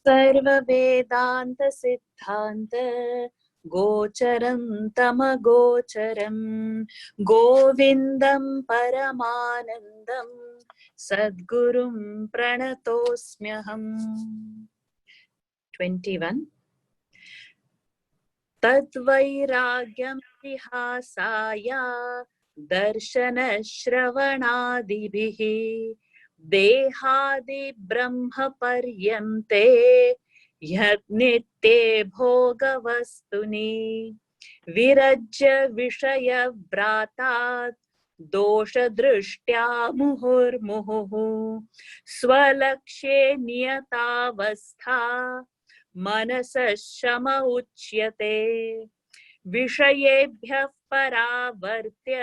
सर्ववेदांत सिद्धांत गोचरं तमगोचरं गोविंदं परमानंदं सद्गुरुं प्रणतोऽस्म्यहम्। 21 तद्वैराग्यं विहासाय दर्शनश्रवणादिभिः देहादि ब्रह्मपर्यन्ते यन्नित्ये भोगवस्तुनि विरज्य विषयव्रातात् दोषदृष्ट्या मुहुर्मुहुः स्वलक्ष्ये नियतावस्था मनसः शम उच्यते विषयेभ्यः परावर्त्य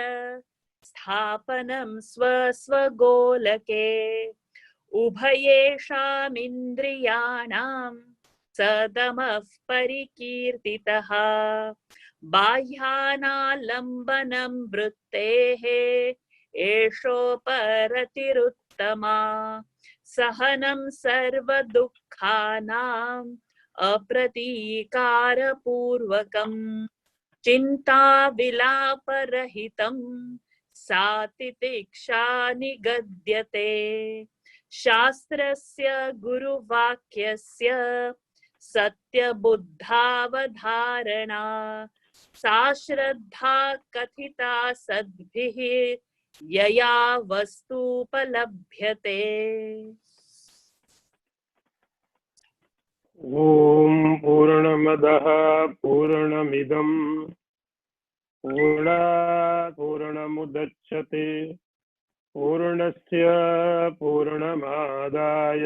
स्थापनं स्वस्वगोलके उभयेषामिन्द्रियाणां सदमः परिकीर्तितः बाह्यानालम्बनं वृत्तेः एषोपरतिरुत्तमा सहनं सर्वदुःखानाम् अप्रतीकारपूर्वकम् चिन्ताविलापरहितं सा तितिक्षा निगद्यते शास्त्रस्य गुरुवाक्यस्य सत्यबुद्धावधारणा सा श्रद्धा कथिता सद्भिः यया वस्तुपलभ्यते। ओम पूर्णमदः पूर्णमिदं पूर्णात् पूर्णमुदच्यते पूर्णस्य पूर्णमादाय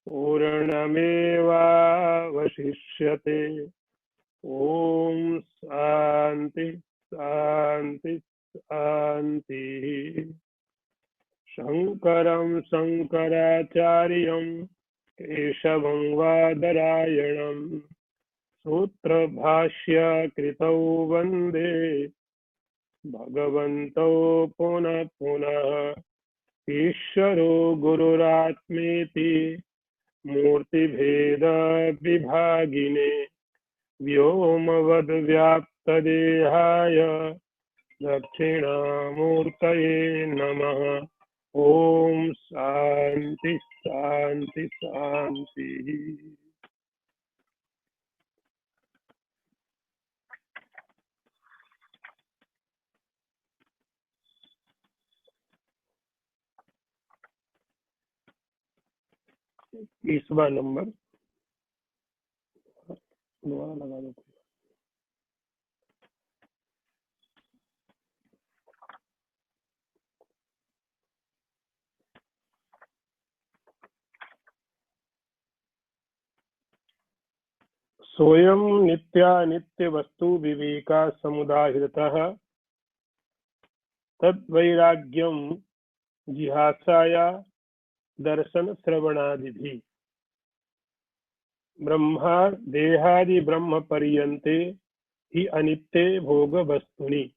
पूर्णमेवावशिष्यते। ओम शांति शांति शांति। शंकरं शंकराचार्यं केशवं वादरायणं सूत्रभाष्य कृतौ वन्दे भगवन्तौ पुनः पुनः। ईश्वरो गुरुरात्मेति मूर्तिभेद विभागिने व्योमवद्व्याप्तदेहाय दक्षिणामूर्तये नमः। ओम शांति शांति शांति। तीसवा नंबर दोबारा लगा दो। सोयम नित्यानित्य वस्तु विवेका समुदाहृतः तद्वैराग्यम जिहासाया दर्शन श्रवणादिभिः ब्रह्मा देहादि ब्रह्म पर्यन्ते ही अनित्ये भोग वस्तुनि।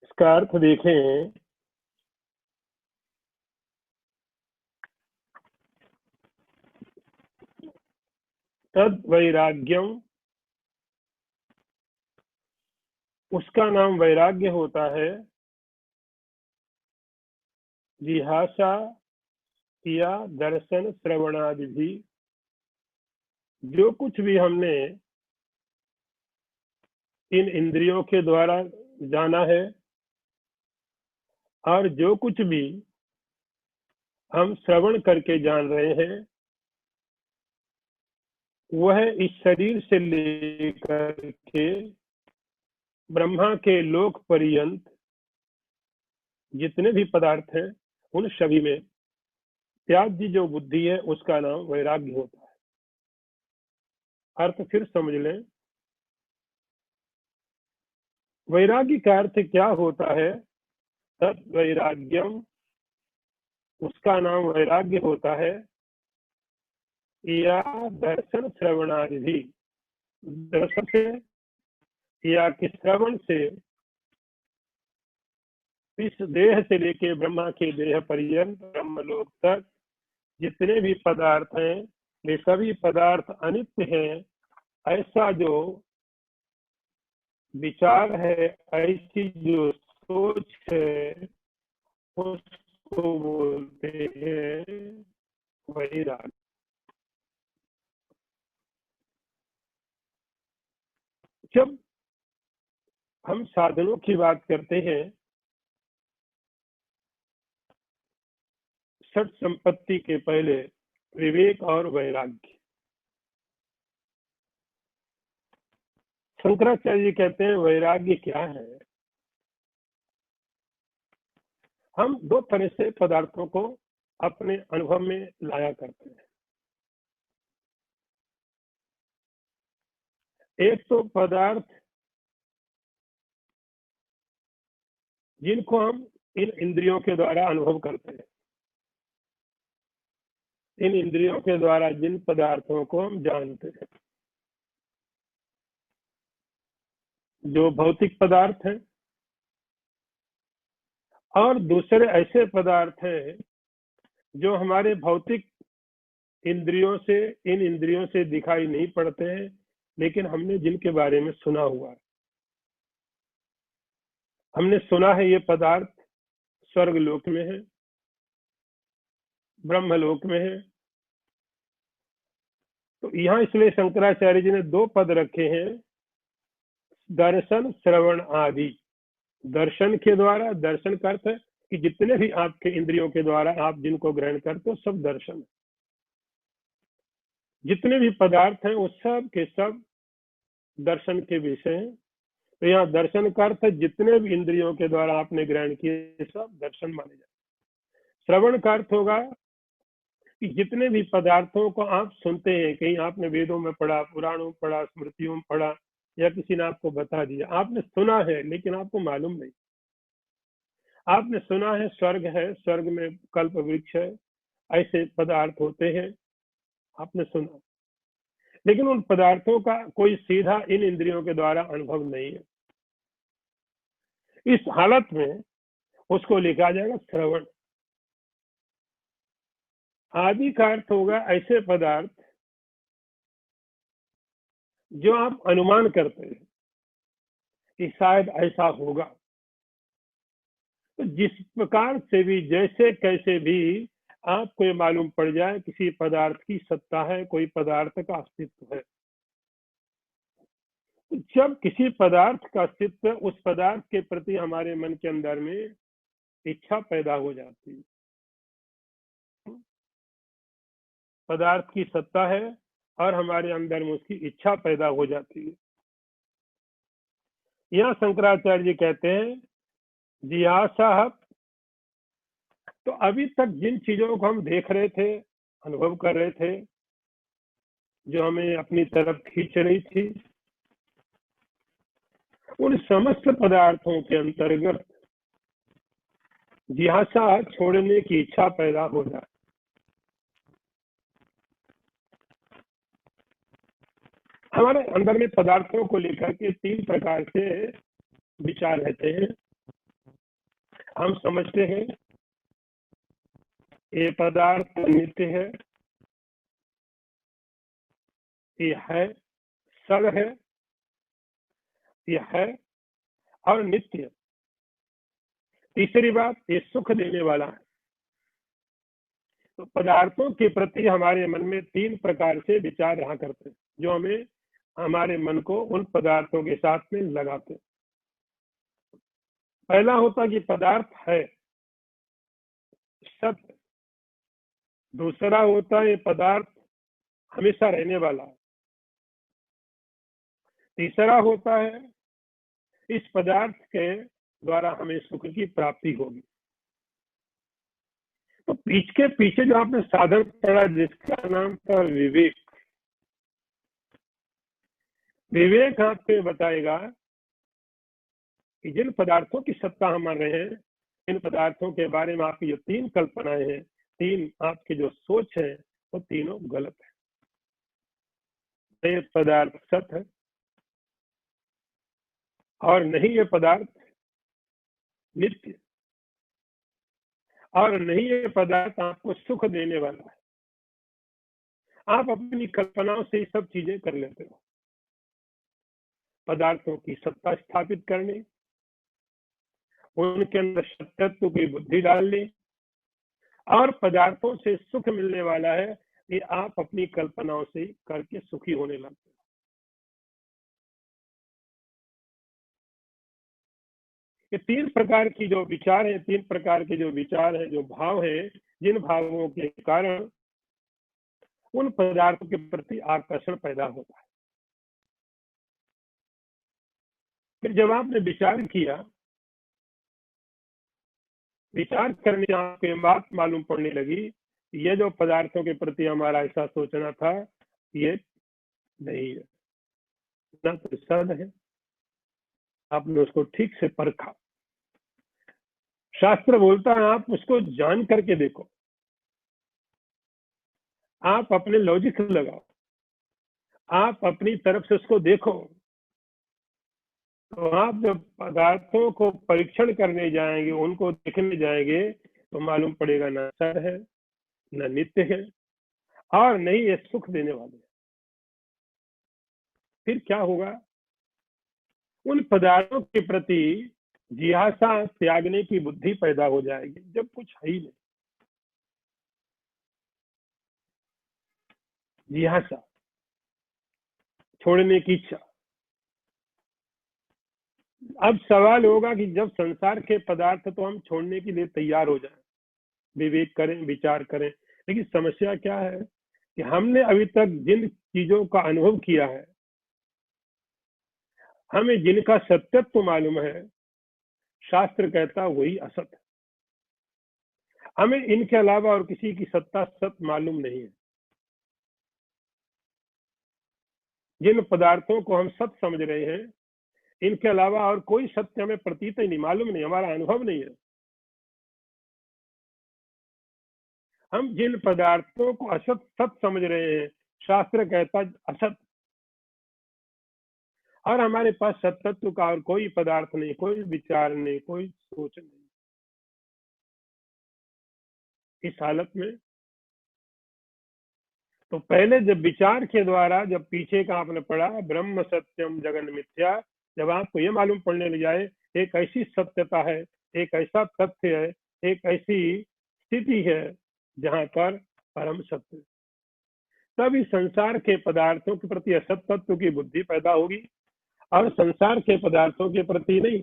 इसका अर्थ देखें। तद वैराग्यम, उसका नाम वैराग्य होता है। जिहासा या दर्शन श्रवणादि भी, जो कुछ भी हमने इन इंद्रियों के द्वारा जाना है और जो कुछ भी हम श्रवण करके जान रहे हैं, वह इस शरीर से लेकर के ब्रह्मा के लोक पर्यंत जितने भी पदार्थ हैं, उन सभी में त्याज्य जो बुद्धि है उसका नाम वैराग्य होता है। अर्थ फिर समझ लें। वैराग्य का अर्थ क्या होता है? तद वैराग्यम, उसका नाम वैराग्य होता है। या दर्शन श्रवणादि, दर्शन से या कि श्रवण से इस देह से लेके ब्रह्मा के देह पर्यंत ब्रह्मलोक तक जितने भी पदार्थ हैं वे सभी पदार्थ अनित्य हैं, ऐसा जो विचार है, ऐसी जो सोच है, उसको बोलते हैं वैराग्य। जब हम साधनों की बात करते हैं, षट संपत्ति के पहले विवेक और वैराग्य। शंकराचार्य जी कहते हैं वैराग्य क्या है। हम दो तरह से पदार्थों को अपने अनुभव में लाया करते हैं। एक तो पदार्थ जिनको हम इन इंद्रियों के द्वारा अनुभव करते हैं, इन इंद्रियों के द्वारा जिन पदार्थों को हम जानते हैं, जो भौतिक पदार्थ हैं, और दूसरे ऐसे पदार्थ हैं जो हमारे भौतिक इंद्रियों से, इन इंद्रियों से दिखाई नहीं पड़ते हैं, लेकिन हमने जिनके बारे में सुना हुआ है। हमने सुना है ये पदार्थ स्वर्ग लोक में है, ब्रह्मलोक में है। तो यहाँ इसलिए शंकराचार्य जी ने दो पद रखे हैं, दर्शन श्रवण आदि। दर्शन के द्वारा, दर्शन का अर्थ है कि जितने भी आपके इंद्रियों के द्वारा आप जिनको ग्रहण करते हो सब दर्शन है। जितने भी पदार्थ हैं वो सब के सब दर्शन के विषय हैं। तो यहाँ दर्शन का अर्थ है जितने भी इंद्रियों के द्वारा आपने ग्रहण किए सब दर्शन माने जाते। श्रवण का अर्थ होगा कि जितने भी पदार्थों को आप सुनते हैं, कहीं आपने वेदों में पढ़ा, पुराणों में पढ़ा, स्मृतियों में पढ़ा, या किसी ने आपको बता दिया, आपने सुना है लेकिन आपको मालूम नहीं। आपने सुना है स्वर्ग है, स्वर्ग में कल्प वृक्ष है, ऐसे पदार्थ होते हैं, आपने सुना, लेकिन उन पदार्थों का कोई सीधा इन इंद्रियों के द्वारा अनुभव नहीं है। इस हालत में उसको लिखा जाएगा श्रवण। आदि का अर्थ होगा ऐसे पदार्थ जो आप अनुमान करते हैं कि शायद ऐसा होगा। तो जिस प्रकार से भी, जैसे कैसे भी आपको ये मालूम पड़ जाए किसी पदार्थ की सत्ता है, कोई पदार्थ का अस्तित्व है, जब किसी पदार्थ का अस्तित्व, उस पदार्थ के प्रति हमारे मन के अंदर में इच्छा पैदा हो जाती है। पदार्थ की सत्ता है और हमारे अंदर में उसकी इच्छा पैदा हो जाती है। यह शंकराचार्य जी कहते हैं जिज्ञासा। तो अभी तक जिन चीजों को हम देख रहे थे, अनुभव कर रहे थे, जो हमें अपनी तरफ खींच रही थी, उन समस्त पदार्थों के अंतर्गत जिज्ञासा छोड़ने की इच्छा पैदा हो जाए। हमारे अंदर में पदार्थों को लेकर के तीन प्रकार से विचार रहते हैं। हम समझते हैं ये पदार्थ नित्य है, ये है, सद है, ये है और नित्य है। तीसरी बात, ये सुख देने वाला है। तो पदार्थों के प्रति हमारे मन में तीन प्रकार से विचार रहा करते हैं, जो हमें, हमारे मन को उन पदार्थों के साथ में लगाते हैं। पहला होता कि पदार्थ है, सत्य। दूसरा होता है ये पदार्थ हमेशा रहने वाला है। तीसरा होता है इस पदार्थ के द्वारा हमें सुख की प्राप्ति होगी। तो के पीछे जो आपने साधन पढ़ा जिसका नाम था विवेक, विवेक आपको बताएगा कि जिन पदार्थों की सत्ता हम मान रहे हैं, इन पदार्थों के बारे में आपकी जो तीन कल्पनाएं हैं, तीन आपकी जो सोच है, वो तीनों गलत है। ये पदार्थ सत्य है, और नहीं ये पदार्थ नित्य, और नहीं ये पदार्थ आपको सुख देने वाला है। आप अपनी कल्पनाओं से ये सब चीजें कर लेते हो, पदार्थों की सत्ता स्थापित करने, उनके अंदर सत्यत्व की बुद्धि डालने, और पदार्थों से सुख मिलने वाला है, ये आप अपनी कल्पनाओं से करके सुखी होने लगते हो। ये तीन प्रकार की जो विचार है, तीन प्रकार के जो विचार है, जो भाव है, जिन भावों के कारण उन पदार्थों के प्रति आकर्षण पैदा होता है। फिर जब आपने विचार किया, विचार करने आपको ये बात मालूम पड़ने लगी, ये जो पदार्थों के प्रति हमारा ऐसा सोचना था, ये नहीं है, ना तो सद है। आपने उसको ठीक से परखा। शास्त्र बोलता है आप उसको जान करके देखो, आप अपने लॉजिक लगाओ, आप अपनी तरफ से उसको देखो। तो आप जब पदार्थों को परीक्षण करने जाएंगे, उनको देखने जाएंगे, तो मालूम पड़ेगा ना सर है, न नित्य है, और नहीं ये सुख देने वाले। फिर क्या होगा? उन पदार्थों के प्रति जिज्ञासा त्यागने की बुद्धि पैदा हो जाएगी, जब कुछ है ही नहीं। जिज्ञासा, छोड़ने की इच्छा। अब सवाल होगा कि जब संसार के पदार्थ तो हम छोड़ने के लिए तैयार हो जाएं, विवेक करें, विचार करें, लेकिन समस्या क्या है कि हमने अभी तक जिन चीजों का अनुभव किया है, हमें जिनका सत्यत्व मालूम है, शास्त्र कहता वही असत है। हमें इनके अलावा और किसी की सत्ता सत मालूम नहीं है। जिन पदार्थों को हम सत समझ रहे हैं, इनके अलावा और कोई सत्य हमें प्रतीत ही नहीं, मालूम नहीं, हमारा अनुभव नहीं है। हम जिन पदार्थों को असत सत समझ रहे हैं, शास्त्र कहता असत, और हमारे पास सत्तत्व का और कोई पदार्थ नहीं, कोई विचार नहीं, कोई सोच नहीं। इस हालत में तो पहले जब विचार के द्वारा, जब पीछे का आपने पढ़ा ब्रह्म सत्यम जगन मिथ्या, जब आपको ये मालूम पड़ने लग जाए एक ऐसी सत्यता है, एक ऐसा तथ्य है, एक ऐसी स्थिति है जहां पर परम सत्य, तब इस संसार के पदार्थों के प्रति असत तत्व की बुद्धि पैदा होगी। और संसार के पदार्थों के प्रति नहीं,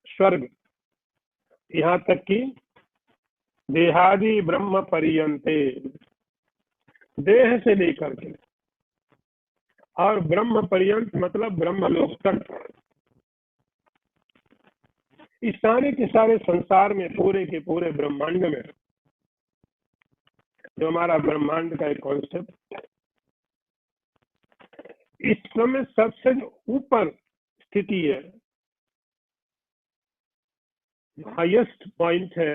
स्वर्ग, यहाँ तक कि देहादि ब्रह्म पर्यंते, देह से लेकर के और ब्रह्म पर्यंत मतलब ब्रह्मलोक तक, इस सारे के सारे संसार में, पूरे के पूरे ब्रह्मांड में, जो हमारा ब्रह्मांड का एक कॉन्सेप्ट, इस समय सबसे ऊपर स्थिति है, हाईएस्ट पॉइंट है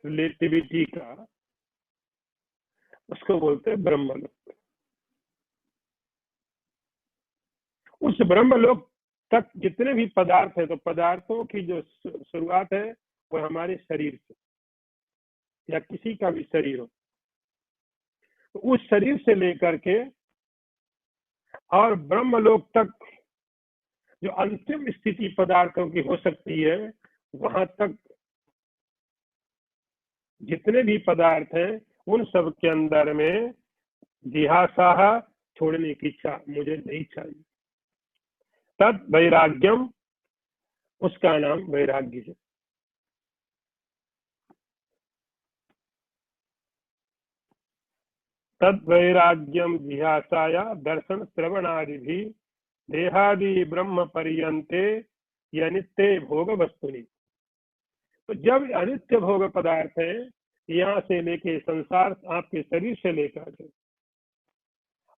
रिलेटिविटी का, उसको बोलते हैं ब्रह्मलोक। उस ब्रह्मलोक तक जितने भी पदार्थ है, तो पदार्थों की जो शुरुआत है वो हमारे शरीर से, या किसी का भी शरीर हो, तो उस शरीर से लेकर के और ब्रह्मलोक तक जो अंतिम स्थिति पदार्थों की हो सकती है, वहां तक जितने भी पदार्थ हैं, उन सब के अंदर में जिज्ञासा, छोड़ने की इच्छा, मुझे नहीं चाहिए, तद वैराग्यम, उसका नाम वैराग्य है। तद वैराग्यम जिज्ञासाया दर्शन श्रवणादि भी देहादि ब्रह्म पर्यंते अनित्य भोग वस्तुनि। तो जब अनित्य भोग पदार्थ है, यहाँ से लेके संसार, आपके शरीर से लेकर के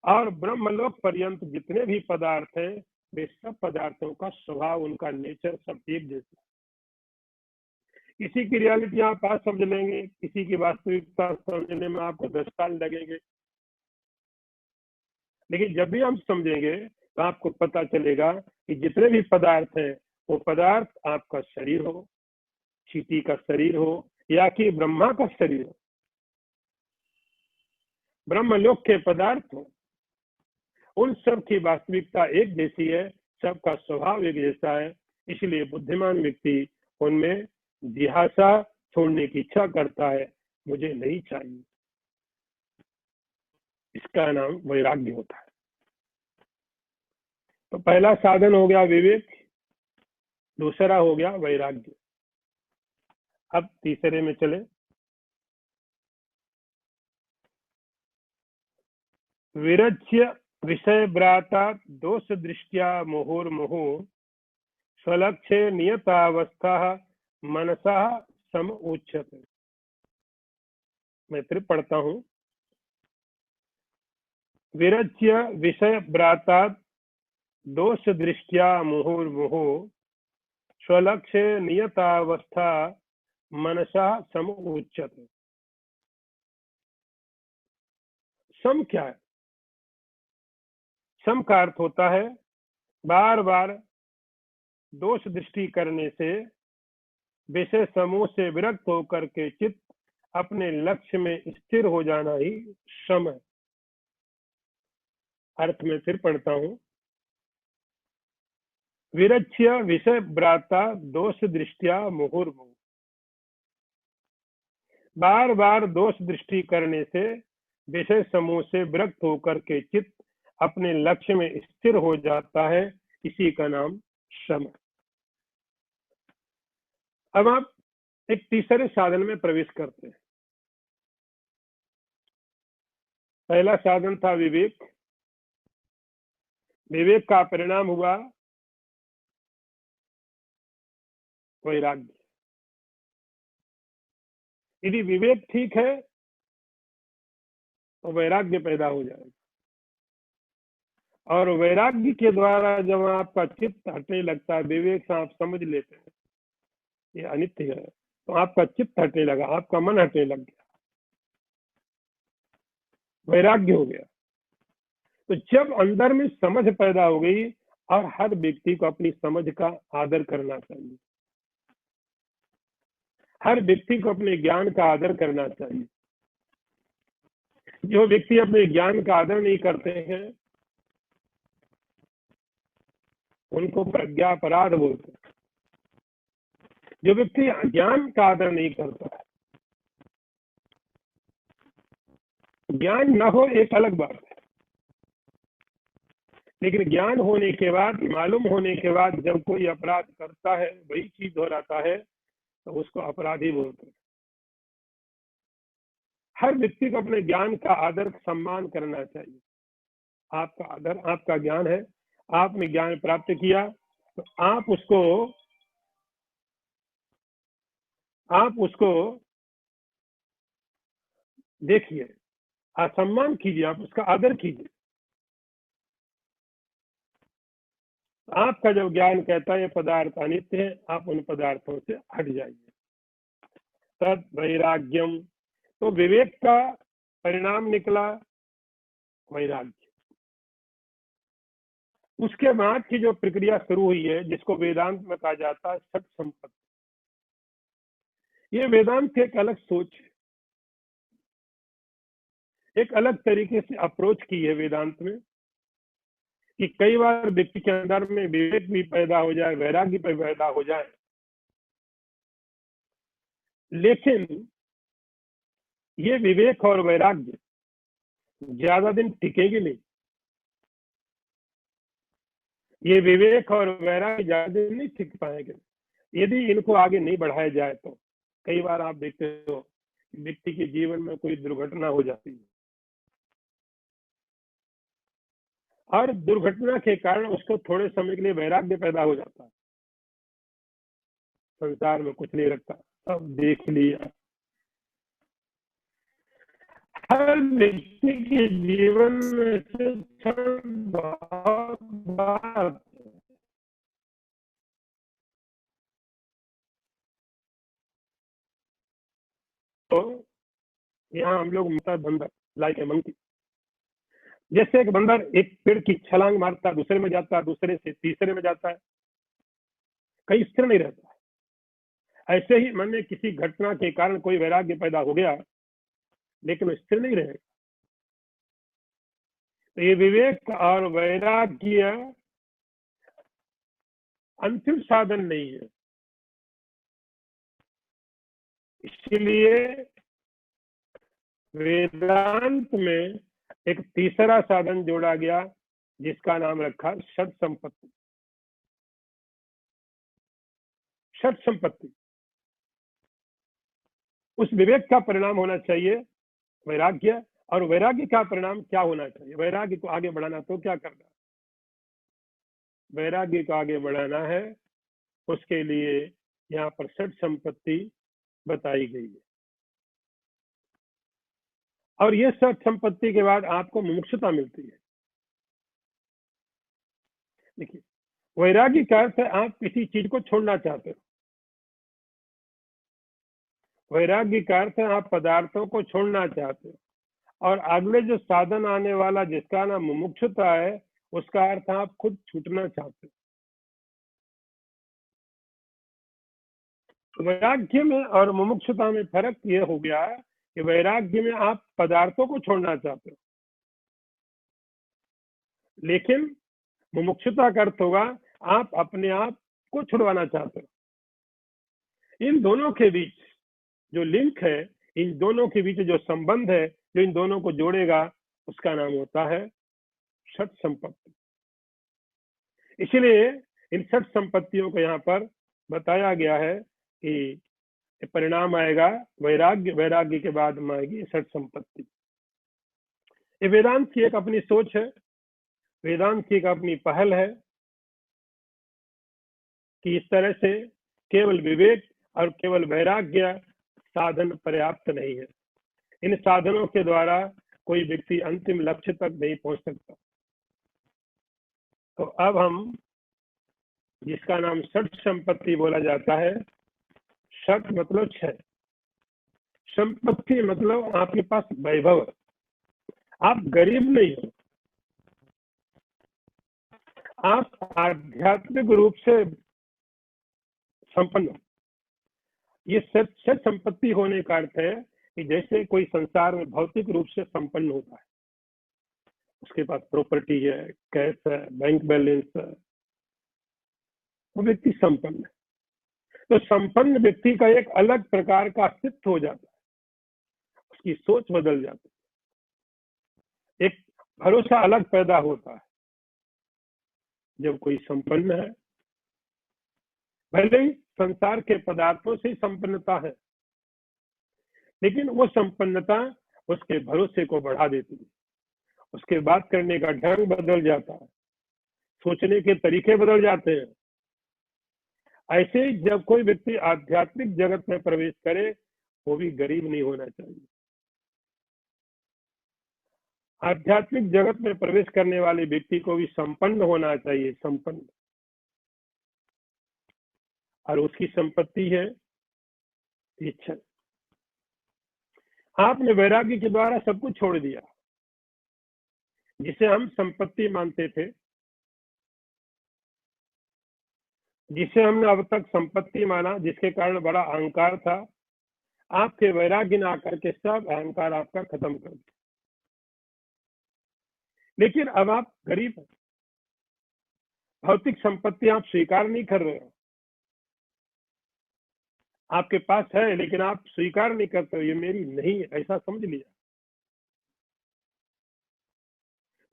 और ब्रह्मलोक पर्यंत जितने भी पदार्थ हैं, वे सब पदार्थों का स्वभाव, उनका नेचर सब एक जैसा। किसी की रियलिटी आप आज समझ लेंगे, किसी की वास्तविकता समझने में आपको 10 साल लगेंगे, लेकिन जब भी हम समझेंगे तो आपको पता चलेगा कि जितने भी पदार्थ हैं वो पदार्थ आपका शरीर हो, चींटी का शरीर हो, या कि ब्रह्मा का शरीर हो, ब्रह्मलोक के पदार्थ हो, उन सब की वास्तविकता एक जैसी है, सबका स्वभाव एक जैसा है। इसलिए बुद्धिमान व्यक्ति उनमें जिज्ञासा छोड़ने की इच्छा करता है, मुझे नहीं चाहिए। इसका नाम वैराग्य होता है। तो पहला साधन हो गया विवेक, दूसरा हो गया वैराग्य। अब तीसरे में चले। विरच्य विषय भ्राता दोष दृष्टिया मुहुर्मुहु स्वलक्ष्य नियतावस्था मनसा सम उच्यते। मैं फिर पढ़ता हूं। विरच्य विषय भ्राता दोष दृष्टिया मुहुर्मुहु स्वलक्ष्य नियतावस्था मनसा सम उच्यते। सम क्या है? सम का अर्थ होता है बार बार दोष दृष्टि करने से, विषय समूह से विरक्त होकर के चित्त अपने लक्ष्य में स्थिर हो जाना ही सम है। अर्थ में फिर पढ़ता हूं। विरच्य विषय भ्राता दोष दृष्टिया मुहुर्मुहु। बार बार दोष दृष्टि करने से, विषय समूह से विरक्त होकर के चित्त अपने लक्ष्य में स्थिर हो जाता है, इसी का नाम सम है। अब आप एक तीसरे साधन में प्रवेश करते हैं। पहला साधन था विवेक। विवेक का परिणाम हुआ वैराग्य। यदि विवेक ठीक है तो वैराग्य पैदा हो जाएगा, और वैराग्य के द्वारा जब आपका चित्त हटने लगता है, विवेक से आप समझ लेते हैं ये अनित्य है, तो आपका चित्त हटने लगा, आपका मन हटने लग गया, वैराग्य हो गया। तो जब अंदर में समझ पैदा हो गई, और हर व्यक्ति को अपनी समझ का आदर करना चाहिए, हर व्यक्ति को अपने ज्ञान का आदर करना चाहिए। जो व्यक्ति अपने ज्ञान का आदर नहीं करते हैं, उनको प्रज्ञापराध बोलते हैं। जो व्यक्ति ज्ञान का आदर नहीं करता है, ज्ञान न हो एक अलग बात है, लेकिन ज्ञान होने के बाद, मालूम होने के बाद जब कोई अपराध करता है, वही चीज दोहराता है, तो उसको अपराधी बोलते हैं। हर व्यक्ति को अपने ज्ञान का आदर सम्मान करना चाहिए। आपका आदर, आपका ज्ञान है, आपने ज्ञान प्राप्त किया, तो आप उसको देखिए, सम्मान कीजिए, आप उसका आदर कीजिए। आपका जब ज्ञान कहता है ये पदार्थ अनित्य है, आप उन पदार्थों से हट जाइए। तद वैराग्यम, तो विवेक का परिणाम निकला वैराग्य। उसके बाद की जो प्रक्रिया शुरू हुई है, जिसको वेदांत में कहा जाता है सत संपत्ति। ये वेदांत की एक अलग सोच है, एक अलग तरीके से अप्रोच की है वेदांत में, कि कई बार व्यक्ति के अंदर में विवेक भी पैदा हो जाए, वैराग्य भी पैदा हो जाए, लेकिन ये विवेक और वैराग्य ज्यादा दिन टिकेंगे नहीं। ये विवेक और वैराग्य ज्यादा दिन नहीं टिक पाएंगे यदि इनको आगे नहीं बढ़ाया जाए। तो कई बार आप देखते हो व्यक्ति के जीवन में कोई दुर्घटना हो जाती है, और दुर्घटना के कारण उसको थोड़े समय के लिए वैराग्य पैदा हो जाता है, संसार में कुछ नहीं रखता, सब देख लिया। हर व्यक्ति के जीवन में से बहुत बार तो यहाँ हम लोग माता बंदर, लाइक ए मंकी, जैसे एक बंदर एक पेड़ की छलांग मारता है, दूसरे में जाता है, दूसरे से तीसरे में जाता है, कहीं स्थिर नहीं रहता। ऐसे ही मन में किसी घटना के कारण कोई वैराग्य पैदा हो गया, लेकिन वो स्थिर नहीं रहेगा। तो ये विवेक और वैराग्य अंतिम साधन नहीं है। इसलिए वेदांत में एक तीसरा साधन जोड़ा गया, जिसका नाम रखा षट संपत्ति। षट संपत्ति उस विवेक का परिणाम होना चाहिए वैराग्य, और वैराग्य का परिणाम क्या होना चाहिए? वैराग्य को आगे बढ़ाना तो क्या करना? वैराग्य को आगे बढ़ाना है, उसके लिए यहाँ पर षट संपत्ति बताई गई है। और ये षट संपत्ति के बाद आपको मुमुक्षुता मिलती है। देखिए, वैराग्य का अर्थ है आप किसी चीज को छोड़ना चाहते हो। वैराग्य का अर्थ है आप पदार्थों को छोड़ना चाहते हो, और अगले जो साधन आने वाला जिसका नाम मुमुक्षुता है, उसका अर्थ आप खुद छूटना चाहते हो। वैराग्य में और मुमुक्षुता में फर्क ये हो गया कि वैराग्य में आप पदार्थों को छोड़ना चाहते हो, लेकिन मुमुक्षुता का अर्थ होगा आप अपने आप को छुड़वाना चाहते हो। इन दोनों के बीच जो लिंक है, इन दोनों के बीच जो संबंध है, जो इन दोनों को जोड़ेगा, उसका नाम होता है षट संपत्ति। इसलिए इन षट संपत्तियों को यहाँ पर बताया गया है कि परिणाम आएगा वैराग्य, वैराग्य के बाद में आएगी षट संपत्ति। ये वेदांत की एक अपनी सोच है, वेदांत की एक अपनी पहल है कि इस तरह से केवल विवेक और केवल वैराग्य साधन पर्याप्त नहीं है। इन साधनों के द्वारा कोई व्यक्ति अंतिम लक्ष्य तक नहीं पहुंच सकता। तो अब हम जिसका नाम षट संपत्ति बोला जाता है, षट मतलब छह, संपत्ति मतलब आपके पास वैभव, आप गरीब नहीं हो, आप आध्यात्मिक रूप से संपन्न। ये सच संपत्ति होने का अर्थ है कि जैसे कोई संसार में भौतिक रूप से संपन्न होता है, उसके पास प्रॉपर्टी है, कैश है, बैंक बैलेंस है, वो व्यक्ति संपन्न है। तो संपन्न व्यक्ति का एक अलग प्रकार का अस्तित्व हो जाता है, उसकी सोच बदल जाती है, एक भरोसा अलग पैदा होता है। जब कोई संपन्न है, भले ही संसार के पदार्थों से संपन्नता है, लेकिन वो संपन्नता उसके भरोसे को बढ़ा देती है, उसके बात करने का ढंग बदल जाता है, सोचने के तरीके बदल जाते हैं। ऐसे जब कोई व्यक्ति आध्यात्मिक जगत में प्रवेश करे, वो भी गरीब नहीं होना चाहिए। आध्यात्मिक जगत में प्रवेश करने वाले व्यक्ति को भी संपन्न होना चाहिए, संपन्न। और उसकी संपत्ति है इच्छा। आपने वैराग्य के द्वारा सब कुछ छोड़ दिया, जिसे हम संपत्ति मानते थे, जिसे हमने अब तक संपत्ति माना, जिसके कारण बड़ा अहंकार था। आपके वैराग्य ने आकर के सब अहंकार आपका खत्म कर दिया। लेकिन अब आप गरीब हैं, भौतिक संपत्ति आप स्वीकार नहीं कर रहे हो। आपके पास है लेकिन आप स्वीकार नहीं करते हो, ये मेरी नहीं है, ऐसा समझ लिया।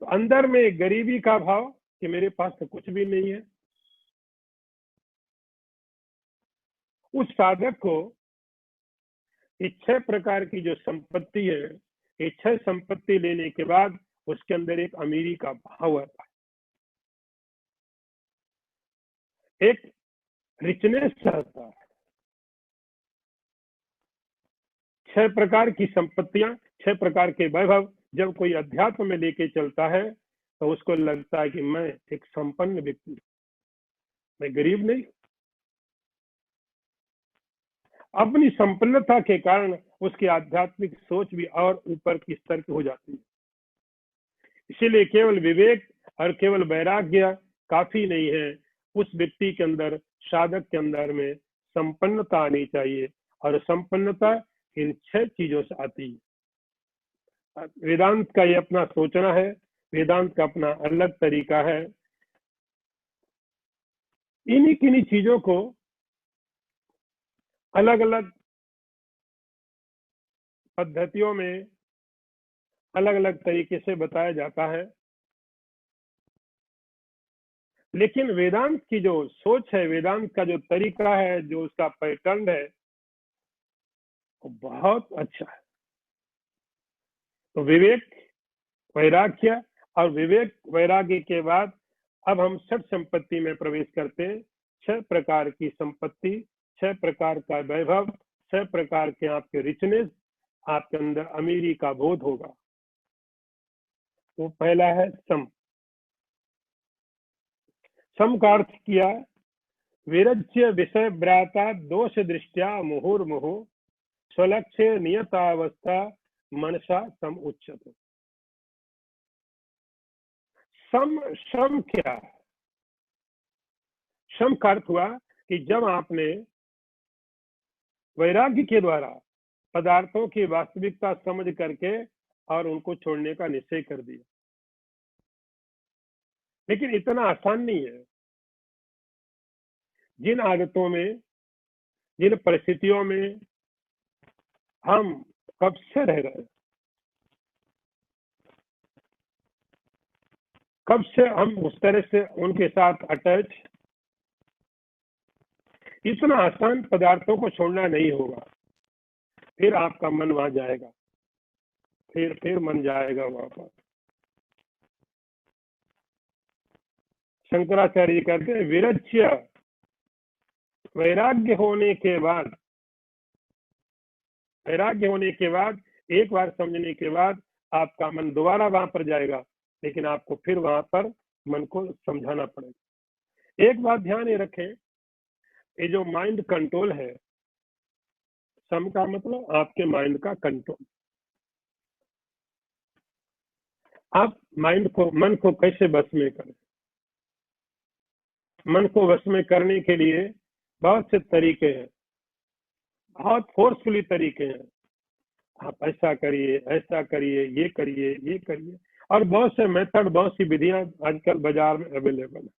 तो अंदर में गरीबी का भाव कि मेरे पास तो कुछ भी नहीं है। उस साधक को ये 6 प्रकार की जो संपत्ति है, ये 6 संपत्ति लेने के बाद उसके अंदर एक अमीरी का भाव आता है, एक रिचनेस आता है। 6 प्रकार की संपत्तियां, 6 प्रकार के वैभव जब कोई अध्यात्म में लेके चलता है, तो उसको लगता है कि मैं एक संपन्न व्यक्ति, मैं गरीब नहीं। अपनी संपन्नता के कारण उसकी आध्यात्मिक सोच भी और ऊपर की स्तर की हो जाती है। इसीलिए केवल विवेक और केवल वैराग्य काफी नहीं है, उस व्यक्ति के अंदर, साधक के अंदर में संपन्नता आनी चाहिए, और संपन्नता इन 6 चीजों से आती है। वेदांत का ये अपना सोचना है, वेदांत का अपना अलग तरीका है। इन्हीं किन्हीं चीजों को अलग अलग पद्धतियों में अलग अलग तरीके से बताया जाता है, लेकिन वेदांत की जो सोच है, वेदांत का जो तरीका है, जो उसका पैटर्न है, वो बहुत अच्छा है। तो विवेक, वैराग्य, और विवेक वैराग्य के बाद अब हम षट संपत्ति में प्रवेश करते हैं। 6 प्रकार की संपत्ति, 6 प्रकार का वैभव, 6 प्रकार के आपके रिचनेस, आपके अंदर अमीरी का बोध होगा। वो पहला है सम। सम का अर्थ किया विरज्य विषय भ्राता दोष दृष्टिया मुहुर्मुहु स्वलक्ष्य नियतावस्था मनसा सम उच्यते। सम, सम क्या है? सम का अर्थ हुआ कि जब आपने वैराग्य के द्वारा पदार्थों की वास्तविकता समझ करके और उनको छोड़ने का निश्चय कर दिया। लेकिन इतना आसान नहीं है। जिन आदतों में, जिन परिस्थितियों में हम कब से रह रहे हैं, कब से हम उस तरह से उनके साथ अटैच, इतना आसान पदार्थों को छोड़ना नहीं होगा। फिर आपका मन वहां जाएगा, फिर मन जाएगा वहां पर। शंकराचार्य कहते हैं विरज्य, वैराग्य होने के बाद, वैराग्य होने के बाद, एक बार समझने के बाद आपका मन दोबारा वहां पर जाएगा, लेकिन आपको फिर वहां पर मन को समझाना पड़ेगा। एक बात ध्यान ये रखें, ये जो माइंड कंट्रोल है, सम का मतलब आपके माइंड का कंट्रोल। आप माइंड को, मन को कैसे बस में करें? मन को वश में करने के लिए बहुत से तरीके हैं, बहुत फोर्सफुली तरीके हैं। आप ऐसा करिए, ऐसा करिए, ये करिए, ये करिए, और बहुत से मेथड, बहुत सी विधियां आजकल बाजार में अवेलेबल है।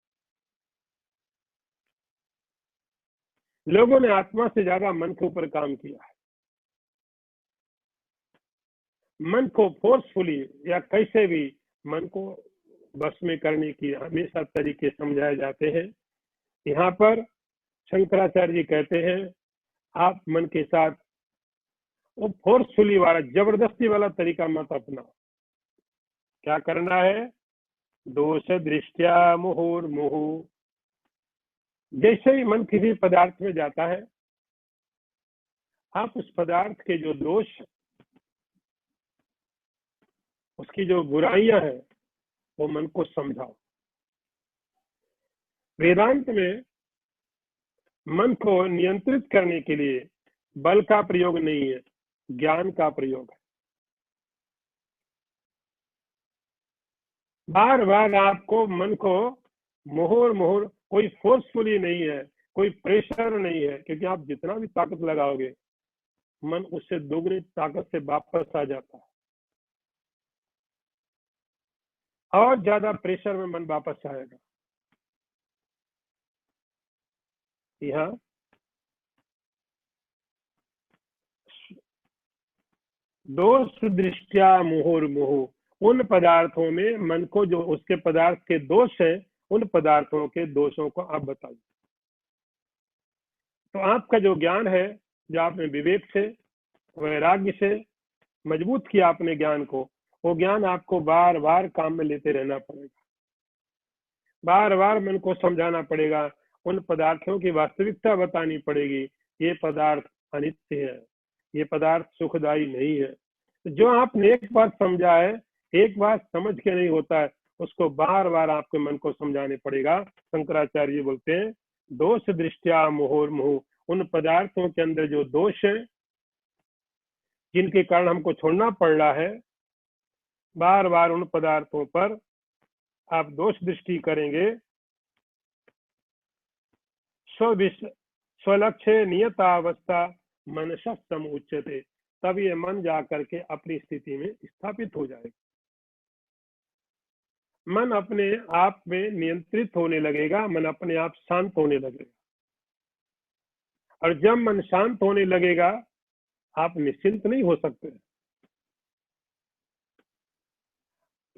लोगों ने आत्मा से ज्यादा मन के ऊपर काम किया है। मन को फोर्सफुली या कैसे भी मन को बस में करने की हमेशा तरीके समझाए जाते हैं। यहाँ पर शंकराचार्य जी कहते हैं आप मन के साथ वो फोर्सफुली वाला, जबरदस्ती वाला तरीका मत अपनाओ। क्या करना है? दोष दृष्टिया मुहुर्मुहु। जैसे ही मन किसी पदार्थ में जाता है, आप उस पदार्थ के जो दोष, उसकी जो बुराइयां हैं, वो मन को समझाओ। वेदांत में मन को नियंत्रित करने के लिए बल का प्रयोग नहीं है, ज्ञान का प्रयोग है। बार बार आपको मन को मुहुर्मुहु, कोई फोर्सफुली नहीं है, कोई प्रेशर नहीं है, क्योंकि आप जितना भी ताकत लगाओगे मन उससे दोगुनी ताकत से वापस आ जाता है, और ज्यादा प्रेशर में मन वापस आएगा। यहाँ दोष दृष्टिया मुहुर्मुहु, उन पदार्थों में मन को, जो उसके पदार्थ के दोष है, उन पदार्थों के दोषों को आप बताइए। तो आपका जो ज्ञान है, जो आपने विवेक से, वैराग्य से मजबूत किया अपने ज्ञान को, वो ज्ञान आपको बार बार काम में लेते रहना पड़ेगा। बार बार मन को समझाना पड़ेगा, उन पदार्थों की वास्तविकता बतानी पड़ेगी। ये पदार्थ अनित्य है, ये पदार्थ सुखदायी नहीं है। जो आपने एक बार समझा है, एक बार समझ के नहीं होता है, उसको बार बार आपके मन को समझाने पड़ेगा। शंकराचार्य बोलते हैं दोष दृष्टिया मुहुर्मुहु, उन पदार्थों के अंदर जो दोष है, जिनके कारण हमको छोड़ना पड़ रहा है, बार बार उन पदार्थों पर आप दोष दृष्टि करेंगे स्वलक्ष्य नियतावस्था मनसा समुच्यते, तब ये मन जा करके अपनी स्थिति में स्थापित हो जाएगा। मन अपने आप में नियंत्रित होने लगेगा, मन अपने आप शांत होने लगेगा, और जब मन शांत होने लगेगा आप निश्चिंत नहीं हो सकते।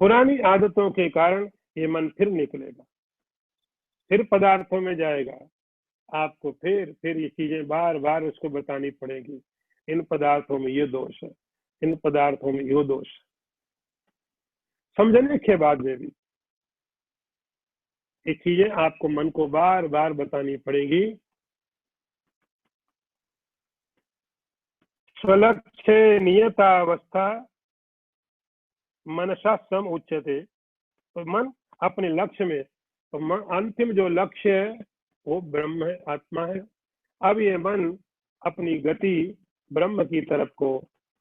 पुरानी आदतों के कारण ये मन फिर निकलेगा, फिर पदार्थों में जाएगा, आपको फिर ये चीजें बार बार उसको बतानी पड़ेगी, इन पदार्थों में ये दोष है, इन पदार्थों में ये दोष है। समझने के बाद में भी ये चीजें आपको मन को बार बार बतानी पड़ेगी। स्वलक्ष्य नियतावस्था मनसा सम उच्यते, तो मन अपने लक्ष्य में, तो मन अंतिम जो लक्ष्य है वो ब्रह्म है, आत्मा है। अब ये मन अपनी गति ब्रह्म की तरफ को,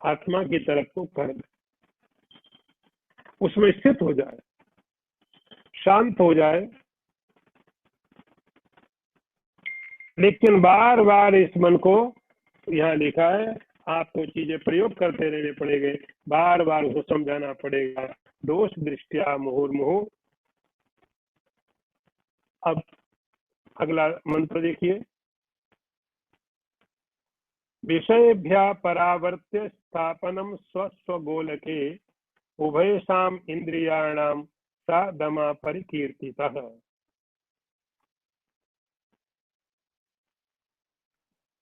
आत्मा की तरफ को कर दे, उसमें स्थित हो जाए, शांत हो जाए। लेकिन बार बार इस मन को, यहाँ लिखा है, आपको चीजें प्रयोग करते रहने पड़ेंगे, बार बार उसको समझाना पड़ेगा। दोष दृष्टिया मुहुर्मुहु। अब अगला मंत्र देखिए, विषयेभ्यः परावर्त्य स्थापनम स्वस्वगोलके उभयसाम इंद्रियाणाम सा दमा परिकीर्तितः।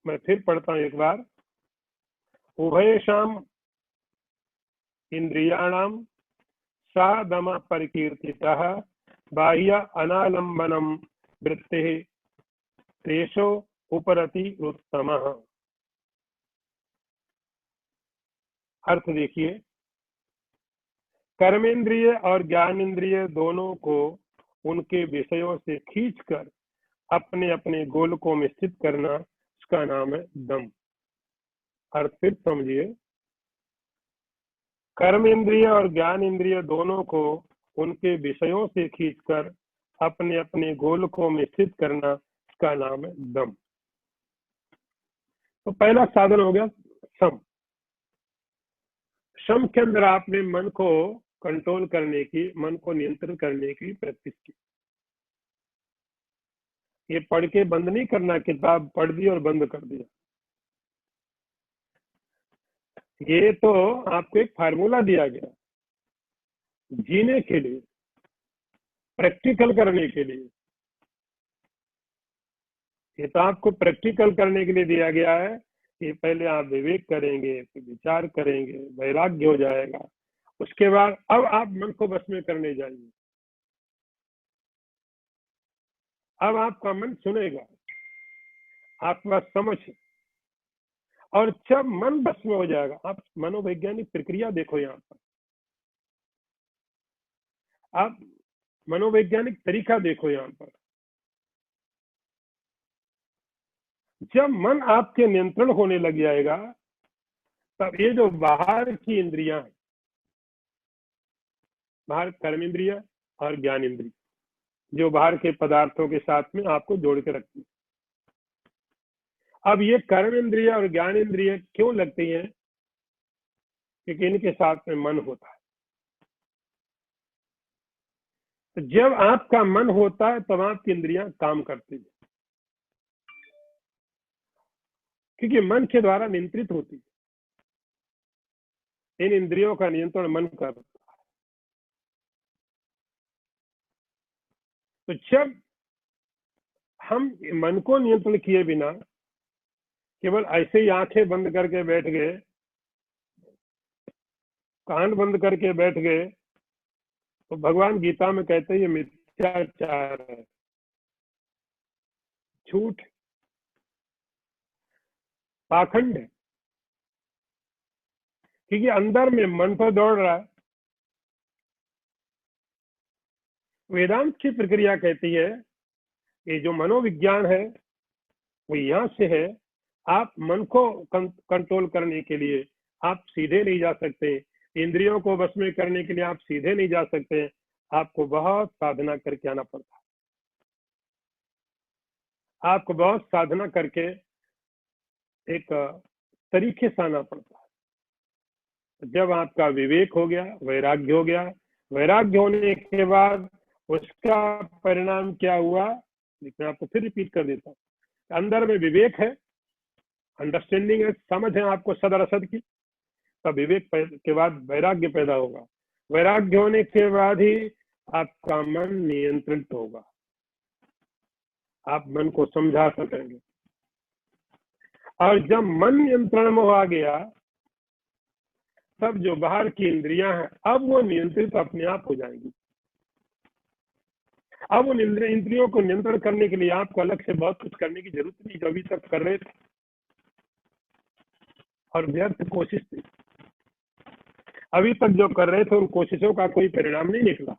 मैं फिर पढ़ता हूं एक बार, उभयसाम इंद्रियाणाम सा दमा परिकीर्तितः बाह्य अनालंबनम वृत्तिः तेषो उपरति उत्तमः। अर्थ देखिए, कर्मेंद्रिय और ज्ञानेंद्रिय दोनों को उनके विषयों से खींचकर अपने अपने गोलकों में स्थित करना, उसका नाम है दम। अर्थ फिर समझिए, कर्मेंद्रिय और ज्ञानेंद्रिय दोनों को उनके विषयों से खींचकर अपने अपने गोलकों में स्थित करना, उसका नाम है दम। तो पहला साधन हो गया सम। सम के अंदर आपने मन को कंट्रोल करने की, मन को नियंत्रण करने की प्रैक्टिस की। ये पढ़ के बंद नहीं करना, किताब पढ़ दी और बंद कर दिया। ये तो आपको एक फार्मूला दिया गया जीने के लिए, प्रैक्टिकल करने के लिए। ये तो आपको प्रैक्टिकल करने के लिए दिया गया है कि पहले आप विवेक करेंगे, फिर विचार करेंगे, वैराग्य हो जाएगा, उसके बाद अब आप मन को बस में करने जाइए। अब आपका मन सुनेगा, आपका समझ, और जब मन बस में हो जाएगा, आप मनोवैज्ञानिक प्रक्रिया देखो, यहाँ पर आप मनोवैज्ञानिक तरीका देखो। यहाँ पर जब मन आपके नियंत्रण होने लग जाएगा, तब ये जो बाहर की इंद्रियां, बाहर कर्म इंद्रिय और ज्ञान इंद्रिय, जो बाहर के पदार्थों के साथ में आपको जोड़ के रखती है। अब ये कर्म इंद्रिय और ज्ञान इंद्रिय क्यों लगती हैं? क्योंकि इनके साथ में मन होता है। तो जब आपका मन होता है तब आपकी इंद्रियां काम करती है, क्योंकि मन के द्वारा नियंत्रित होती है। इन इंद्रियों का नियंत्रण मन करता है। तो जब हम मन को नियंत्रण किए बिना केवल ऐसे ही आंखें बंद करके बैठ गए, कान बंद करके बैठ गए, तो भगवान गीता में कहते हैं ये मिथ्याचार है, झूठ, पाखंड है। क्योंकि अंदर में मन तो दौड़ रहा है। वेदांत की प्रक्रिया कहती है ये जो मनोविज्ञान है वो यहाँ से है। आप मन को कंट्रोल करने के लिए आप सीधे नहीं जा सकते, इंद्रियों को वश में करने के लिए आप सीधे नहीं जा सकते, आपको बहुत साधना करके आना पड़ता है। आपको बहुत साधना करके एक तरीके से आना पड़ता है। जब आपका विवेक हो गया, वैराग्य हो गया, वैराग्य होने के बाद उसका परिणाम क्या हुआ, मैं आपको फिर रिपीट कर देता हूँ। अंदर में विवेक है, अंडरस्टैंडिंग है, समझ है आपको सद और असद की, तब विवेक के बाद वैराग्य पैदा होगा। वैराग्य होने के बाद ही आपका मन नियंत्रित होगा, आप मन को समझा सकेंगे। और जब मन नियंत्रण में आ गया, तब जो बाहर की इंद्रियां हैं अब वो नियंत्रित अपने आप हो जाएंगी। अब उन इंद्रियों को नियंत्रण करने के लिए आपको अलग से बहुत कुछ करने की जरूरत नहीं, जो अभी तक कर रहे थे और व्यर्थ कोशिश थी। अभी तक जो कर रहे थे उन कोशिशों का कोई परिणाम नहीं निकला।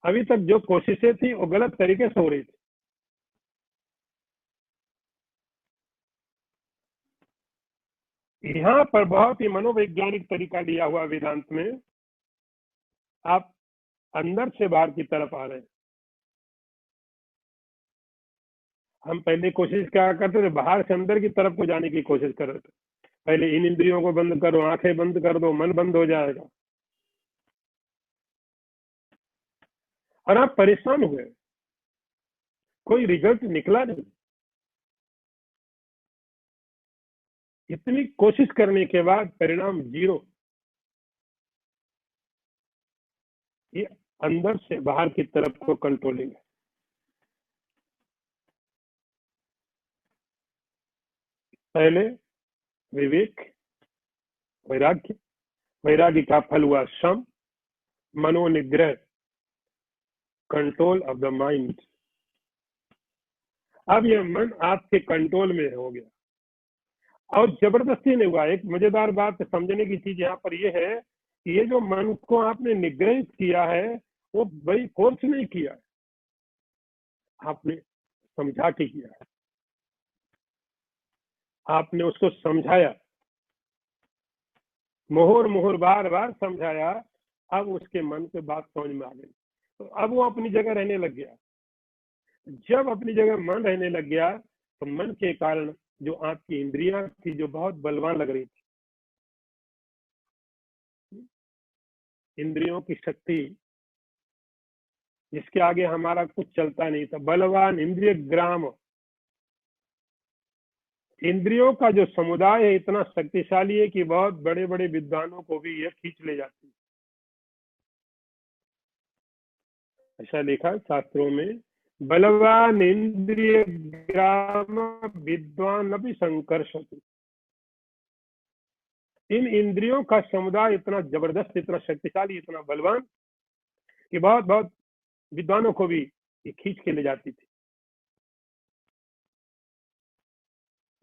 अभी तक जो कोशिशें थी वो गलत तरीके से हो रही थी। यहाँ पर बहुत ही मनोवैज्ञानिक तरीका लिया हुआ वेदांत में, आप अंदर से बाहर की तरफ आ रहे हैं। हम पहले कोशिश क्या करते थे, बाहर से अंदर की तरफ को जाने की कोशिश कर रहे थे। पहले इन इंद्रियों को बंद करो, आंखें बंद कर दो, मन बंद हो जाएगा, और आप परेशान हुए, कोई रिजल्ट निकला नहीं। इतनी कोशिश करने के बाद परिणाम जीरो। ये अंदर से बाहर की तरफ को कंट्रोलिंग है। पहले विवेक, वैराग्य, वैराग्य का फल हुआ शम, मनोनिग्रह, कंट्रोल ऑफ द माइंड। अब यह मन आपके कंट्रोल में हो गया और जबरदस्ती नहीं हुआ। एक मजेदार बात समझने की चीज यहाँ पर यह है कि ये जो मन को आपने निग्रहित किया है वो बड़ी फोर्स नहीं किया है, आपने समझा के किया है, आपने उसको समझाया, मोहर मोहर बार बार समझाया। अब उसके मन के बात समझ में आ गई, तो अब वो अपनी जगह रहने लग गया। जब अपनी जगह मन रहने लग गया तो मन के कारण जो आपकी इंद्रियां थी जो बहुत बलवान लग रही थी, इंद्रियों की शक्ति जिसके आगे हमारा कुछ चलता नहीं था, बलवान इंद्रिय ग्राम, इंद्रियों का जो समुदाय है इतना शक्तिशाली है कि बहुत बड़े बड़े विद्वानों को भी यह खींच ले जाती है। ऐसा लिखा शास्त्रों में, बलवान इंद्रिय ग्राम विद्वान अभी संकर्षति। इन इंद्रियों का समुदाय इतना जबरदस्त, इतना शक्तिशाली, इतना बलवान कि बहुत बहुत विद्वानों को भी ये खींच के ले जाती थी।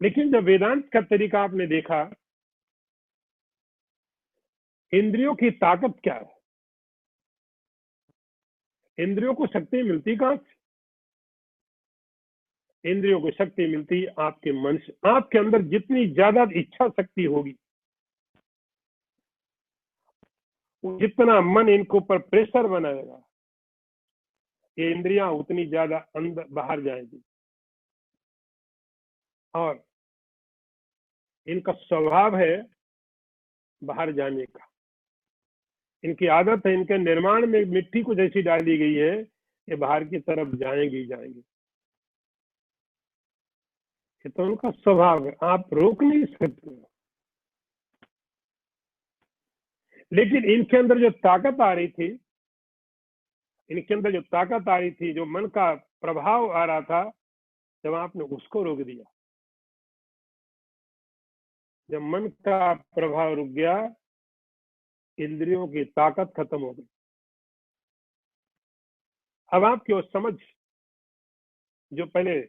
लेकिन जब वेदांत का तरीका आपने देखा, इंद्रियों की ताकत क्या है, इंद्रियों को शक्ति मिलती कहां से? इंद्रियों को शक्ति मिलती आपके मन से। आपके अंदर जितनी ज्यादा इच्छा शक्ति होगी, जितना मन इनके ऊपर प्रेशर बनाएगा, ये इंद्रियां उतनी ज्यादा अंदर बाहर जाएगी। और इनका स्वभाव है बाहर जाने का, इनकी आदत है, इनके निर्माण में मिट्टी कुछ ऐसी डाली गई है ये बाहर की तरफ जाएंगे ही जाएंगे। ये तो उनका स्वभाव है, आप रोक नहीं सकते। लेकिन इनके अंदर जो ताकत आ रही थी, इनके अंदर जो ताकत आ रही थी, जो मन का प्रभाव आ रहा था, जब आपने उसको रोक दिया, जब मन का प्रभाव रुक गया, इंद्रियों की ताकत खत्म हो गई। अब आपकी वो समझ जो पहले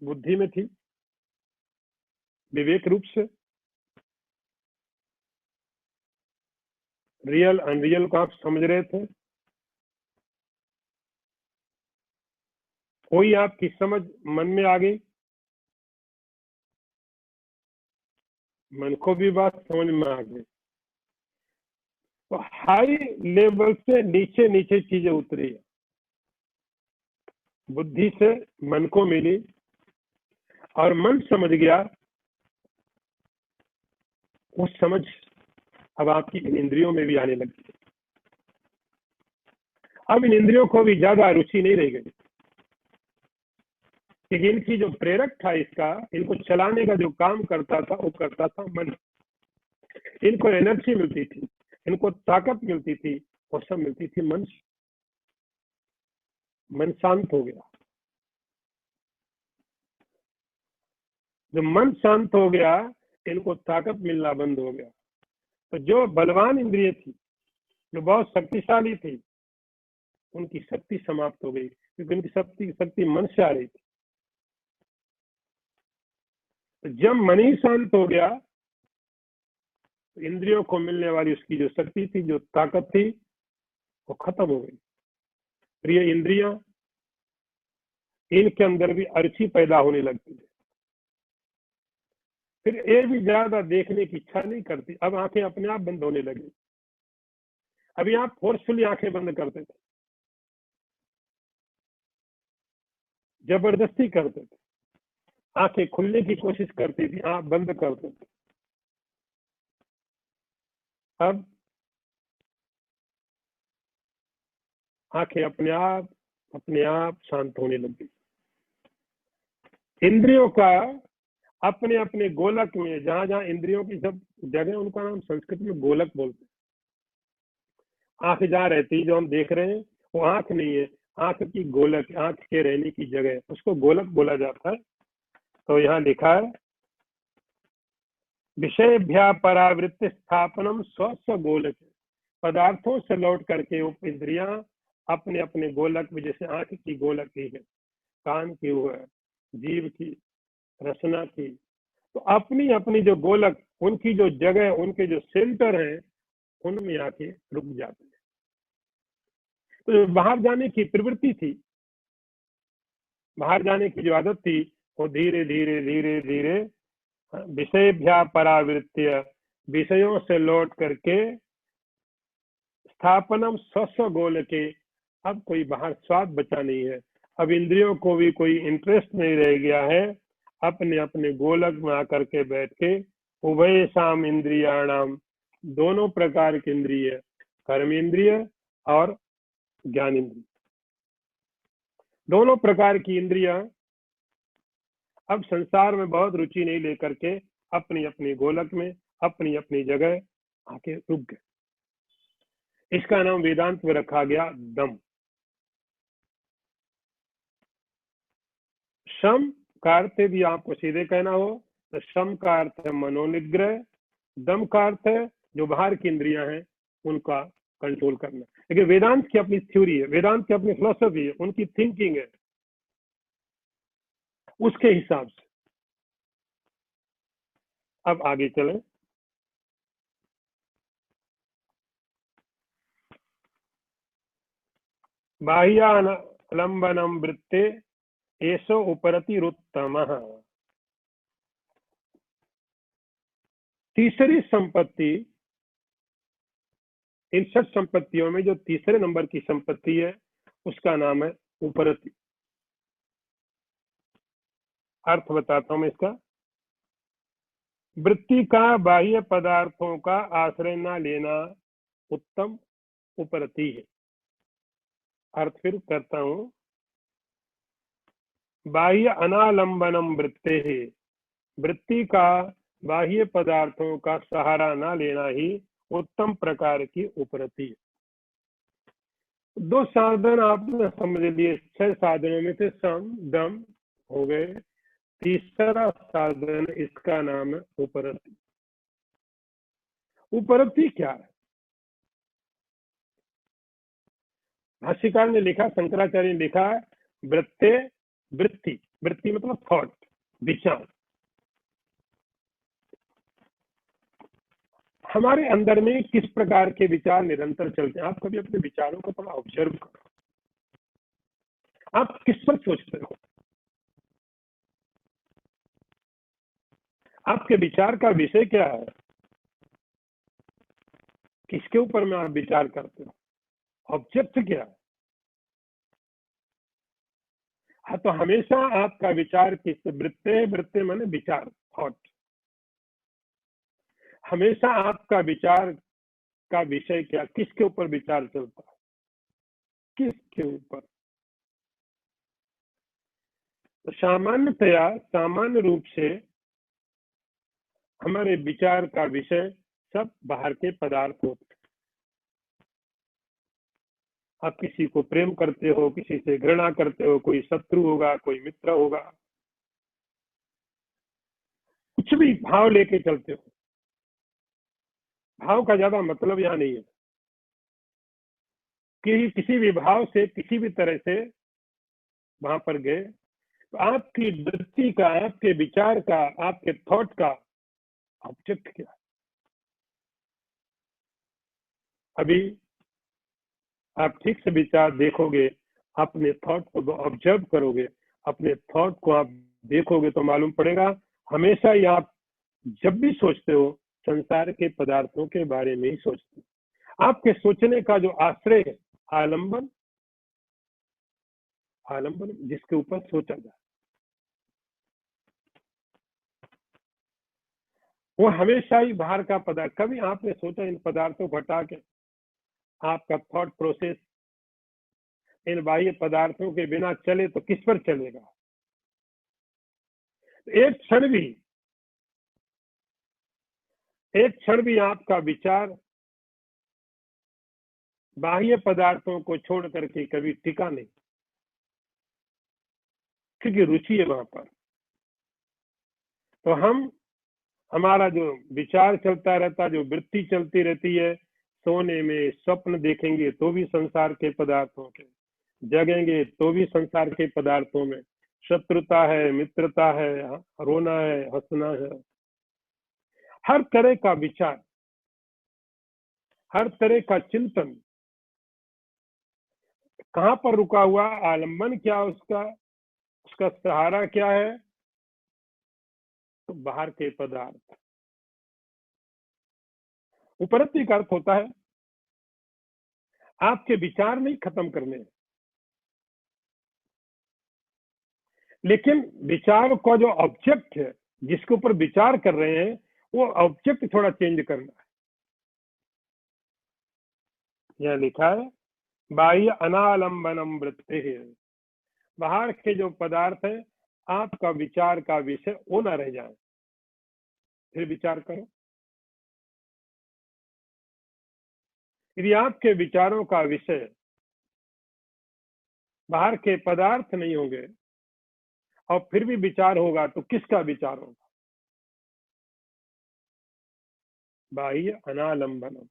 बुद्धि में थी, विवेक रूप से रियल अनरियल को आप समझ रहे थे, कोई आपकी समझ मन में आ गई, मन को भी बात समझ में आ गई, तो हाई लेवल से नीचे नीचे चीजें उतरी है। बुद्धि से मन को मिली और मन समझ गया, वो समझ अब आपकी इन इंद्रियों में भी आने लगी। अब इन इंद्रियों को भी ज्यादा रुचि नहीं रह गई, क्योंकि इनकी जो प्रेरक था, इसका इनको चलाने का जो काम करता था वो करता था मन। इनको एनर्जी मिलती थी, इनको ताकत मिलती थी, वो सब मिलती थी मन से। मन शांत हो गया। जब मन शांत हो गया, इनको ताकत मिलना बंद हो गया। तो जो बलवान इंद्रिय थी, जो बहुत शक्तिशाली थी, उनकी शक्ति समाप्त हो गई, क्योंकि उनकी शक्ति मन से आ रही थी। तो जब मन ही शांत हो गया, तो इंद्रियों को मिलने वाली उसकी जो शक्ति थी, जो ताकत थी, वो खत्म हो गई। प्रिय इंद्रियां, इनके अंदर भी अरुचि पैदा होने लगती है। फिर ये भी ज्यादा देखने की इच्छा नहीं करती। अब आंखें अपने आप बंद होने लगी। अभी आप फोर्सफुली आंखें बंद करते थे, जबरदस्ती करते थे, आंखें खुलने की कोशिश करती थी, आप बंद करते थे। अब आंखें अपने आप शांत होने लगी। इंद्रियों का अपने अपने गोलक में, जहां जहां इंद्रियों की सब जगह, उनका नाम संस्कृत में गोलक बोलते हैं। आंख जहां रहती, जो हम देख रहे हैं, वो आंख नहीं है, आंख की गोलक, आंख के रहने की जगह, उसको गोलक बोला जाता है। तो यहाँ लिखा है, विषयभ्या परावृत्ति स्थापनम स्व गोलक। पदार्थों से लौट करके वो इंद्रियां अपने अपने गोलक में, जैसे आंख की गोलक की है, कान की हुआ है, जीव की, रसना की, तो अपनी अपनी जो गोलक, उनकी जो जगह, उनके जो सेंटर है, उनमें आके रुक जाते हैं। तो जो बाहर जाने की प्रवृत्ति थी, बाहर जाने की जो आदत थी, वो धीरे धीरे धीरे धीरे विषयभ्या परावृत्य, विषयों से लौट करके स्थापनम स्व गोल के, अब कोई बाहर स्वाद बचा नहीं है। अब इंद्रियों को भी कोई इंटरेस्ट नहीं रह गया है, अपने अपने गोलक में आकर के बैठ के उभय शाम इंद्रियाणाम, दोनों प्रकार के इंद्रिय, कर्म इंद्रिय और ज्ञान इंद्रिय, दोनों प्रकार की इंद्रियां अब संसार में बहुत रुचि नहीं लेकर के अपनी अपनी गोलक में, अपनी अपनी जगह आके रुक गए। इसका नाम वेदांत में रखा गया दम। शम का अर्थ यदि आपको सीधे कहना हो तो शम का अर्थ है मनोनिग्रह, दम का अर्थ है जो बाहर की इंद्रियां हैं उनका कंट्रोल करना। लेकिन वेदांत की अपनी थ्योरी है, वेदांत की अपनी फिलोसफी है, उनकी थिंकिंग है, उसके हिसाब से। अब आगे चलें। बाह्यालंबनम वृत्ते एसो उपरतिरुत्तमः। तीसरी संपत्ति, इन 6 संपत्तियों में जो तीसरे नंबर की संपत्ति है, उसका नाम है उपरति। अर्थ बताता हूं मैं इसका। वृत्ति का बाह्य पदार्थों का आश्रय न लेना उत्तम उपरति है। अर्थ फिर करता हूं, बाह्य अनालंबनम वृत्ते है, वृत्ति का बाह्य पदार्थों का सहारा न लेना ही उत्तम प्रकार की उपरति है। 2 साधन आपने समझ लिए, 6 साधनों में से सम दम हो गए। तीसरा साधन, इसका नाम है उपरति। उपरति क्या है? भाष्यकार ने लिखा, शंकराचार्य ने लिखा, वृत्ते, वृत्ति, वृत्ति मतलब थॉट, विचार। हमारे अंदर में किस प्रकार के विचार निरंतर चलते हैं? आप कभी अपने विचारों को थोड़ा ऑब्जर्व करो। आप किस पर सोचते हो? आपके विचार का विषय क्या है? किसके ऊपर में आप विचार करते हो? ऑब्जेक्ट क्या है? हाँ, तो हमेशा आपका विचार किस वृत्ते, वृत्ते माने विचार, थॉट, हमेशा आपका विचार का विषय क्या, किसके ऊपर विचार चलता है, किसके ऊपर। तो सामान्यतया, सामान्य रूप से हमारे विचार का विषय सब बाहर के पदार्थ होते हैं। आप किसी को प्रेम करते हो, किसी से घृणा करते हो, कोई शत्रु होगा, कोई मित्र होगा, कुछ भी भाव लेके चलते हो। भाव का ज्यादा मतलब यहाँ नहीं है कि किसी भी भाव से, किसी भी तरह से वहां पर गए, तो आपकी वृत्ति का, आपके विचार का, आपके थॉट का ऑब्जेक्ट क्या है। अभी आप ठीक से विचार देखोगे, अपने थॉट को ऑब्जर्व करोगे, अपने थॉट को आप देखोगे तो मालूम पड़ेगा हमेशा ही आप जब भी सोचते हो संसार के पदार्थों के बारे में ही सोचते हो। आपके सोचने का जो आश्रय है, आलंबन, आलंबन जिसके ऊपर सोचा जाए, वो हमेशा ही बाहर का पदार्थ। कभी आपने सोचा इन पदार्थों को हटा के आपका थॉट प्रोसेस इन बाह्य पदार्थों के बिना चले तो किस पर चलेगा। एक क्षण भी आपका विचार बाह्य पदार्थों को छोड़ करके कभी टिका नहीं, क्योंकि रुचि है वहां पर। तो हमारा जो विचार चलता रहता, जो वृत्ति चलती रहती है, सोने में स्वप्न देखेंगे तो भी संसार के पदार्थों के, जगेंगे तो भी संसार के पदार्थों में, शत्रुता है, मित्रता है, रोना है, हंसना है, हर तरह का विचार, हर तरह का चिंतन कहां पर रुका हुआ, आलंबन क्या उसका, उसका सहारा क्या है, तो बाहर के पदार्थ। उपरति का अर्थ होता है आपके विचार नहीं खत्म करने, लेकिन विचार का जो ऑब्जेक्ट है, जिसके ऊपर विचार कर रहे हैं, वो ऑब्जेक्ट थोड़ा चेंज करना है। यह लिखा है बाह्य अनालंबनम वृत्ति है, बाहर के जो पदार्थ है आपका विचार का विषय वो ना रह जाए। फिर विचार करो, यदि आपके विचारों का विषय बाहर के पदार्थ नहीं होंगे और फिर भी विचार होगा तो किसका विचार होगा। बाह्य अनालंबनम,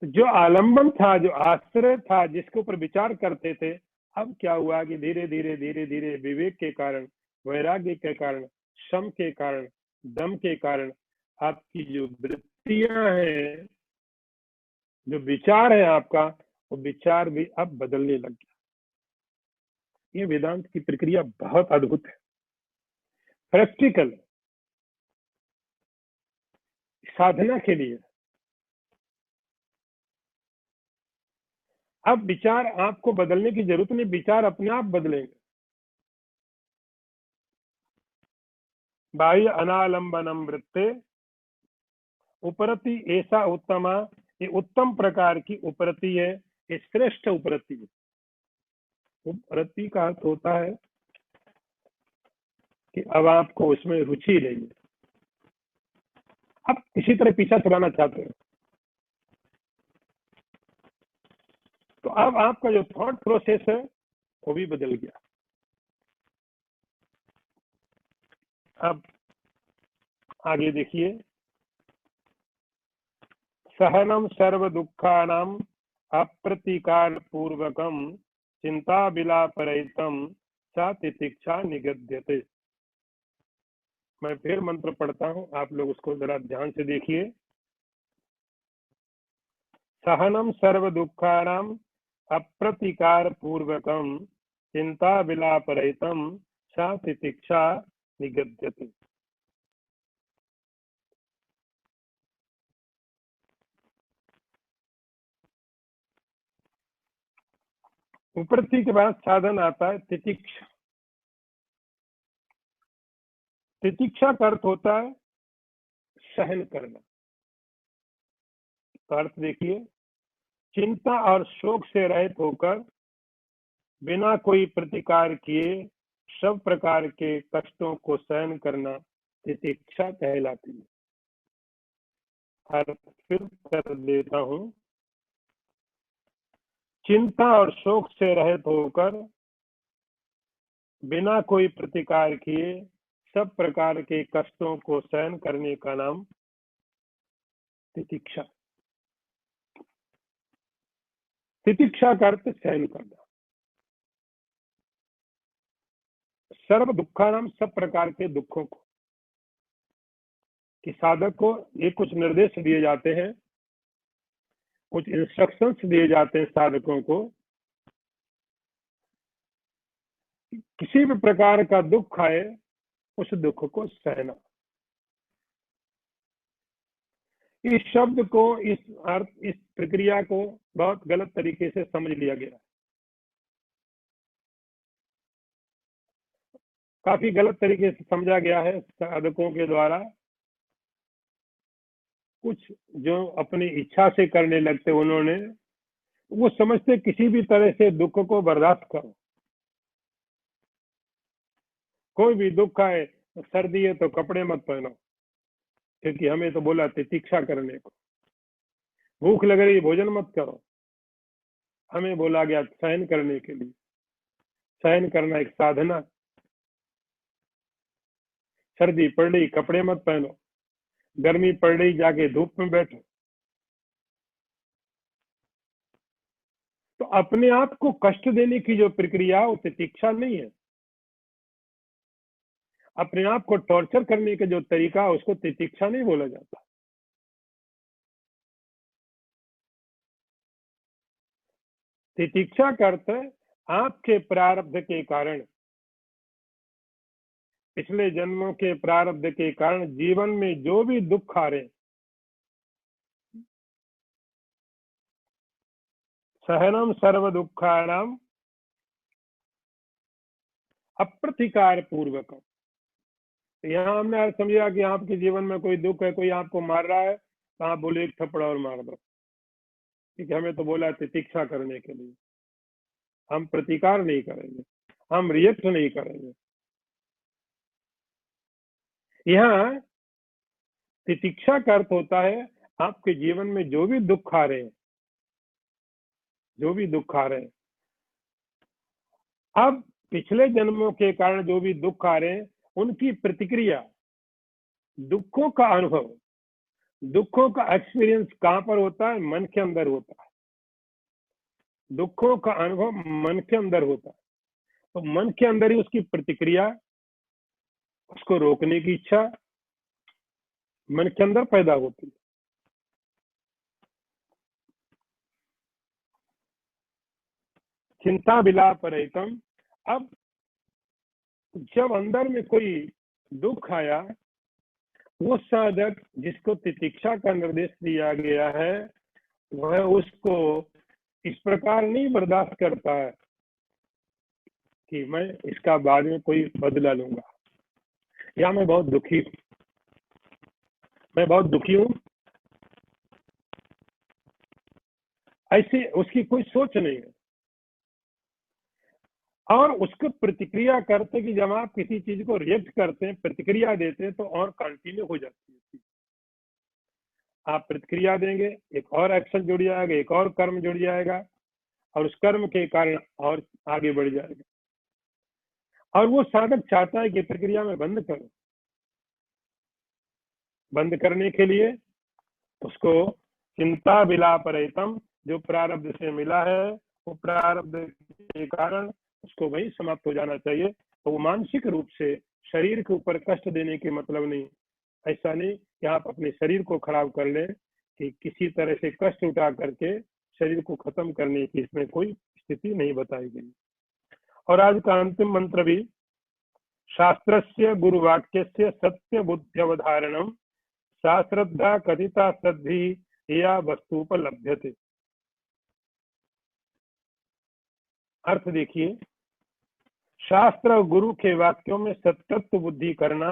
जो आलंबन था, जो आश्रय था, जिसके ऊपर विचार करते थे, अब क्या हुआ कि धीरे धीरे धीरे धीरे विवेक के कारण, वैराग्य के कारण, श्रम के कारण, दम के कारण आपकी जो वृत्तियां हैं, जो विचार है आपका, वो विचार भी अब बदलने लग गया। ये वेदांत की प्रक्रिया बहुत अद्भुत है, प्रैक्टिकल, साधना के लिए। अब विचार आपको बदलने की जरूरत नहीं, विचार अपने आप बदलेंगे। बाह्य अनालंबनम वृत्ते उपरति ऐसा उत्तमा, ये उत्तम प्रकार की उपरति है, ये श्रेष्ठ उपरति है। उपरति का अर्थ होता है कि अब आपको उसमें रुचि नहीं है, आप किसी तरह पीछा छुड़ाना चाहते हो, तो अब आपका जो थॉट प्रोसेस है वो भी बदल गया। अब आगे देखिए, सहनम सर्व दुखानाम अप्रतिकार पूर्वकम चिंता विलापरहितम सा तितिक्षा निगद्यते। मैं फिर मंत्र पढ़ता हूं, आप लोग उसको जरा ध्यान से देखिए। सहनम सर्व दुखानाम अप्रतिकार पूर्वकम चिंता विलापरहितम सा तितिक्षा निगद्यते। उपरति के बाद साधन आता है तितिक्षा। तितिक्षा का अर्थ होता है सहन करना। तो अर्थ देखिए, चिंता और शोक से रहित होकर बिना कोई प्रतिकार किए सब प्रकार के कष्टों को सहन करना तितिक्षा कहलाती है। अर्थ फिर कर देता हूं, चिंता और शोक से रहित होकर बिना कोई प्रतिकार किए सब प्रकार के कष्टों को सहन करने का नाम तितिक्षा। तितिक्षा का अर्थ सहन करना। सर्व दुखानाम, सब प्रकार के दुखों को, कि साधक को ये कुछ निर्देश दिए जाते हैं, कुछ इंस्ट्रक्शंस दिए जाते हैं साधकों को, किसी भी प्रकार का दुख आए उस दुख को सहना। इस शब्द को, इस अर्थ, इस प्रक्रिया को बहुत गलत तरीके से समझ लिया गया। काफी गलत तरीके से समझा गया है साधकों के द्वारा। कुछ जो अपनी इच्छा से करने लगते, उन्होंने वो समझते किसी भी तरह से दुख को बर्दाश्त करो। कोई भी दुख आए, सर्दी है तो कपड़े मत पहनो, क्योंकि हमें तो बोला तितिक्षा करने को। भूख लग रही, भोजन मत करो, हमें बोला गया सहन करने के लिए। सहन करना एक साधना। सर्दी पड़ रही, कपड़े मत पहनो, गर्मी पड़ रही, जाके धूप में बैठो। तो अपने आप को कष्ट देने की जो प्रक्रिया, वो तितिक्षा नहीं है। अपने आप को टॉर्चर करने का जो तरीका, उसको तितिक्षा नहीं बोला जाता। तितिक्षा का अर्थ है आपके प्रारब्ध के कारण, पिछले जन्मों के प्रारब्ध के कारण जीवन में जो भी दुख आ रहे, सहनम सर्व दुखानाम अप्रतिकार पूर्वक। यहाँ हमने समझा कि आपके जीवन में कोई दुख है, कोई आपको मार रहा है, तो आप बोले एक थप्पड़ और मार दो, क्योंकि हमें तो बोला तितिक्षा करने के लिए। हम प्रतिकार नहीं करेंगे, हम रिएक्ट नहीं करेंगे। यहाँ तितिक्षा का अर्थ होता है आपके जीवन में जो भी दुख आ रहे हैं, जो भी दुख आ रहे हैं, अब पिछले जन्मों के कारण जो भी दुख आ रहे हैं, उनकी प्रतिक्रिया, दुखों का अनुभव, दुखों का एक्सपीरियंस कहां पर होता है? मन के अंदर होता है। दुखों का अनुभव मन के अंदर होता है। तो मन के अंदर ही उसकी प्रतिक्रिया, उसको रोकने की इच्छा मन के अंदर पैदा होती है। चिंता विलाप रहितम। अब जब अंदर में कोई दुख आया, वो साधक जिसको तितिक्षा का निर्देश दिया गया है, वह उसको इस प्रकार नहीं बर्दाश्त करता है कि मैं इसका बाद में कोई बदला लूंगा, या मैं बहुत दुखी हूं, मैं बहुत दुखी हूं, ऐसे उसकी कोई सोच नहीं है। और उसको प्रतिक्रिया करते कि जब आप किसी चीज को रिएक्ट करते हैं, प्रतिक्रिया देते हैं, तो और कंटिन्यू हो जाती है। आप प्रतिक्रिया देंगे, एक और एक्शन जुड़ जाएगा, एक और कर्म जुड़ जाएगा, और उस कर्म के कारण और आगे बढ़ जाएगा। और वो साधक चाहता है कि प्रक्रिया में बंद करो। बंद करने के लिए उसको चिंता विलाप रहितम, जो प्रारब्ध से मिला है, वो प्रारब्ध के कारण उसको वही समाप्त हो जाना चाहिए। तो वो मानसिक रूप से शरीर के ऊपर कष्ट देने के मतलब नहीं। ऐसा नहीं कि आप अपने शरीर को खराब कर लें, कि किसी तरह से कष्ट उठा करके शरीर को खत्म करने की इसमें कोई स्थिति नहीं बताई गई। और आज का अंतिम मंत्र भी, शास्त्रस्य गुरुवाक्यस्य सत्य बुद्ध्यवधारणम शास्त्रद्धा कथिता सद्धि या वस्तुपलभ्यते। अर्थ देखिए, शास्त्र और गुरु के वाक्यों में सतत्व बुद्धि करना,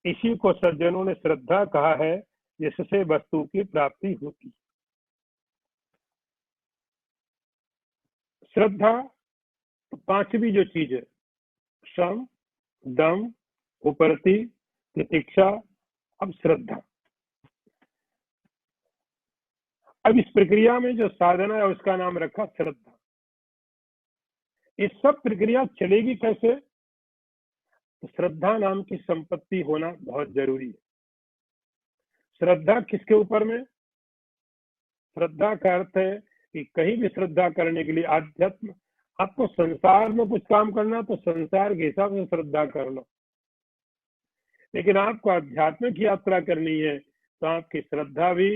इसी को सज्जनों ने श्रद्धा कहा है, जिससे वस्तु की प्राप्ति होती। श्रद्धा पांचवी जो चीज है, सम, दम, उपरति, तितिक्षा, अब श्रद्धा। अब इस प्रक्रिया में जो साधना है उसका नाम रखा श्रद्धा। ये सब प्रक्रिया चलेगी कैसे? तो श्रद्धा नाम की संपत्ति होना बहुत जरूरी है। श्रद्धा किसके ऊपर में? श्रद्धा का अर्थ है कि कहीं भी श्रद्धा करने के लिए आध्यात्म, आपको संसार में कुछ काम करना तो संसार के हिसाब से श्रद्धा कर लो, लेकिन आपको आध्यात्मिक यात्रा करनी है तो आपकी श्रद्धा भी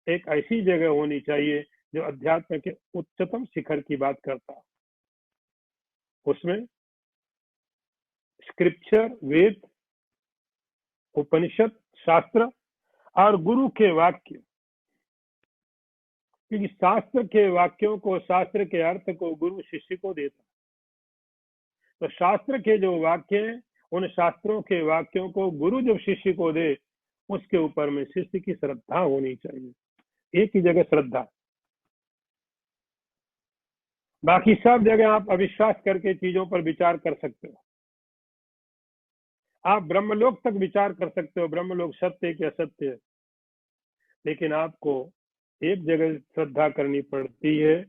एक ऐसी जगह होनी चाहिए जो अध्यात्म के उच्चतम शिखर की बात करता है। उसमें स्क्रिप्चर, वेद, उपनिषद, शास्त्र और गुरु के वाक्य, क्योंकि शास्त्र के वाक्यों को, शास्त्र के अर्थ को गुरु शिष्य को देता। तो शास्त्र के जो वाक्य हैं, उन शास्त्रों के वाक्यों को गुरु जब शिष्य को दे, उसके ऊपर में शिष्य की श्रद्धा होनी चाहिए। एक ही जगह श्रद्धा, बाकी सब जगह आप अविश्वास करके चीजों पर विचार कर सकते हो। आप ब्रह्मलोक तक विचार कर सकते हो, ब्रह्मलोक सत्य है कि असत्य है, लेकिन आपको एक जगह श्रद्धा करनी पड़ती है,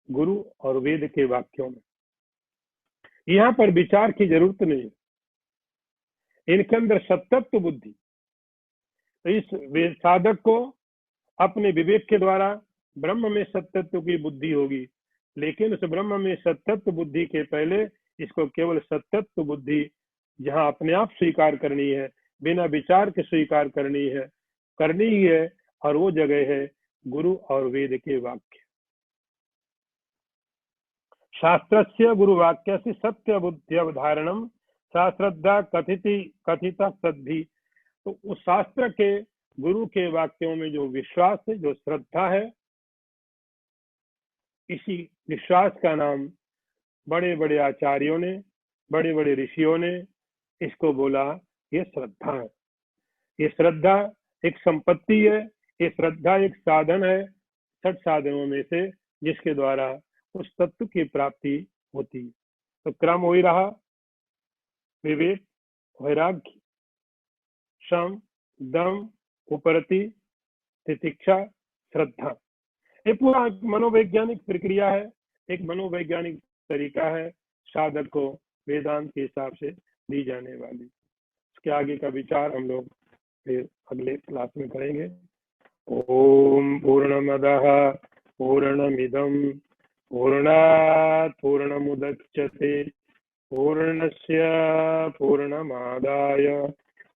गुरु और वेद के वाक्यों में। यहाँ पर विचार की जरूरत नहीं है, इनके अंदर सतत्व बुद्धि। तो इस साधक को अपने विवेक के द्वारा ब्रह्म में सतत्व की बुद्धि होगी, लेकिन उस ब्रह्म में सतत्व बुद्धि के पहले इसको केवल सतत्व बुद्धि जहाँ अपने आप स्वीकार करनी है, बिना विचार के स्वीकार करनी ही है, और वो जगह है गुरु और वेद के वाक्य। शास्त्रस्य गुरुवाक्यस्य सत्य बुद्धि अवधारणम शास्त्रद्धा कथिता सद्धि। तो उस शास्त्र के, गुरु के वाक्यों में जो विश्वास है, जो श्रद्धा है, इसी विश्वास का नाम बड़े बड़े आचार्यों ने, बड़े बड़े ऋषियों ने इसको बोला, ये श्रद्धा है। ये श्रद्धा एक संपत्ति है, ये श्रद्धा एक साधन है 6 साधनों में से, जिसके द्वारा उस तत्व की प्राप्ति होती है। तो क्रम वही रहा, विवेक, वैराग्य, शम, दम, उपरति, तितिक्षा, श्रद्धा। ये पूरा एक मनोवैज्ञानिक प्रक्रिया है, एक मनोवैज्ञानिक तरीका है साधक को वेदांत के हिसाब से दी जाने वाली। इसके आगे का विचार हम लोग फिर अगले क्लास में करेंगे। ओम पूर्णमदः पूर्णमिदं पूर्णात् पूर्णमुदच्यते पूर्णस्य पूर्णमादाय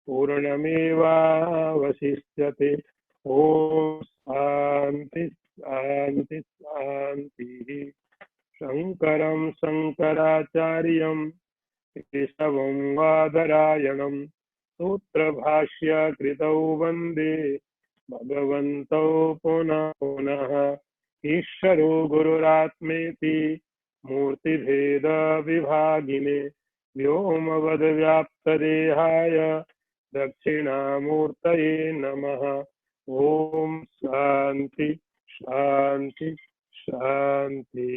पूर्णमेवावशिष्यते। ओम शांति शांति शांति। शंकरं शंकराचार्यं केशवं बादरायणं सूत्रभाष्य कृतौ वन्दे भगवन्तौ पुनः पुनः। ईश्वरो गुरुरात्मेति मूर्तिभेद विभागिने व्योमवद्व्याप्तदेहाय दक्षिणामूर्तये नमः। ओम शांति शांति शांति।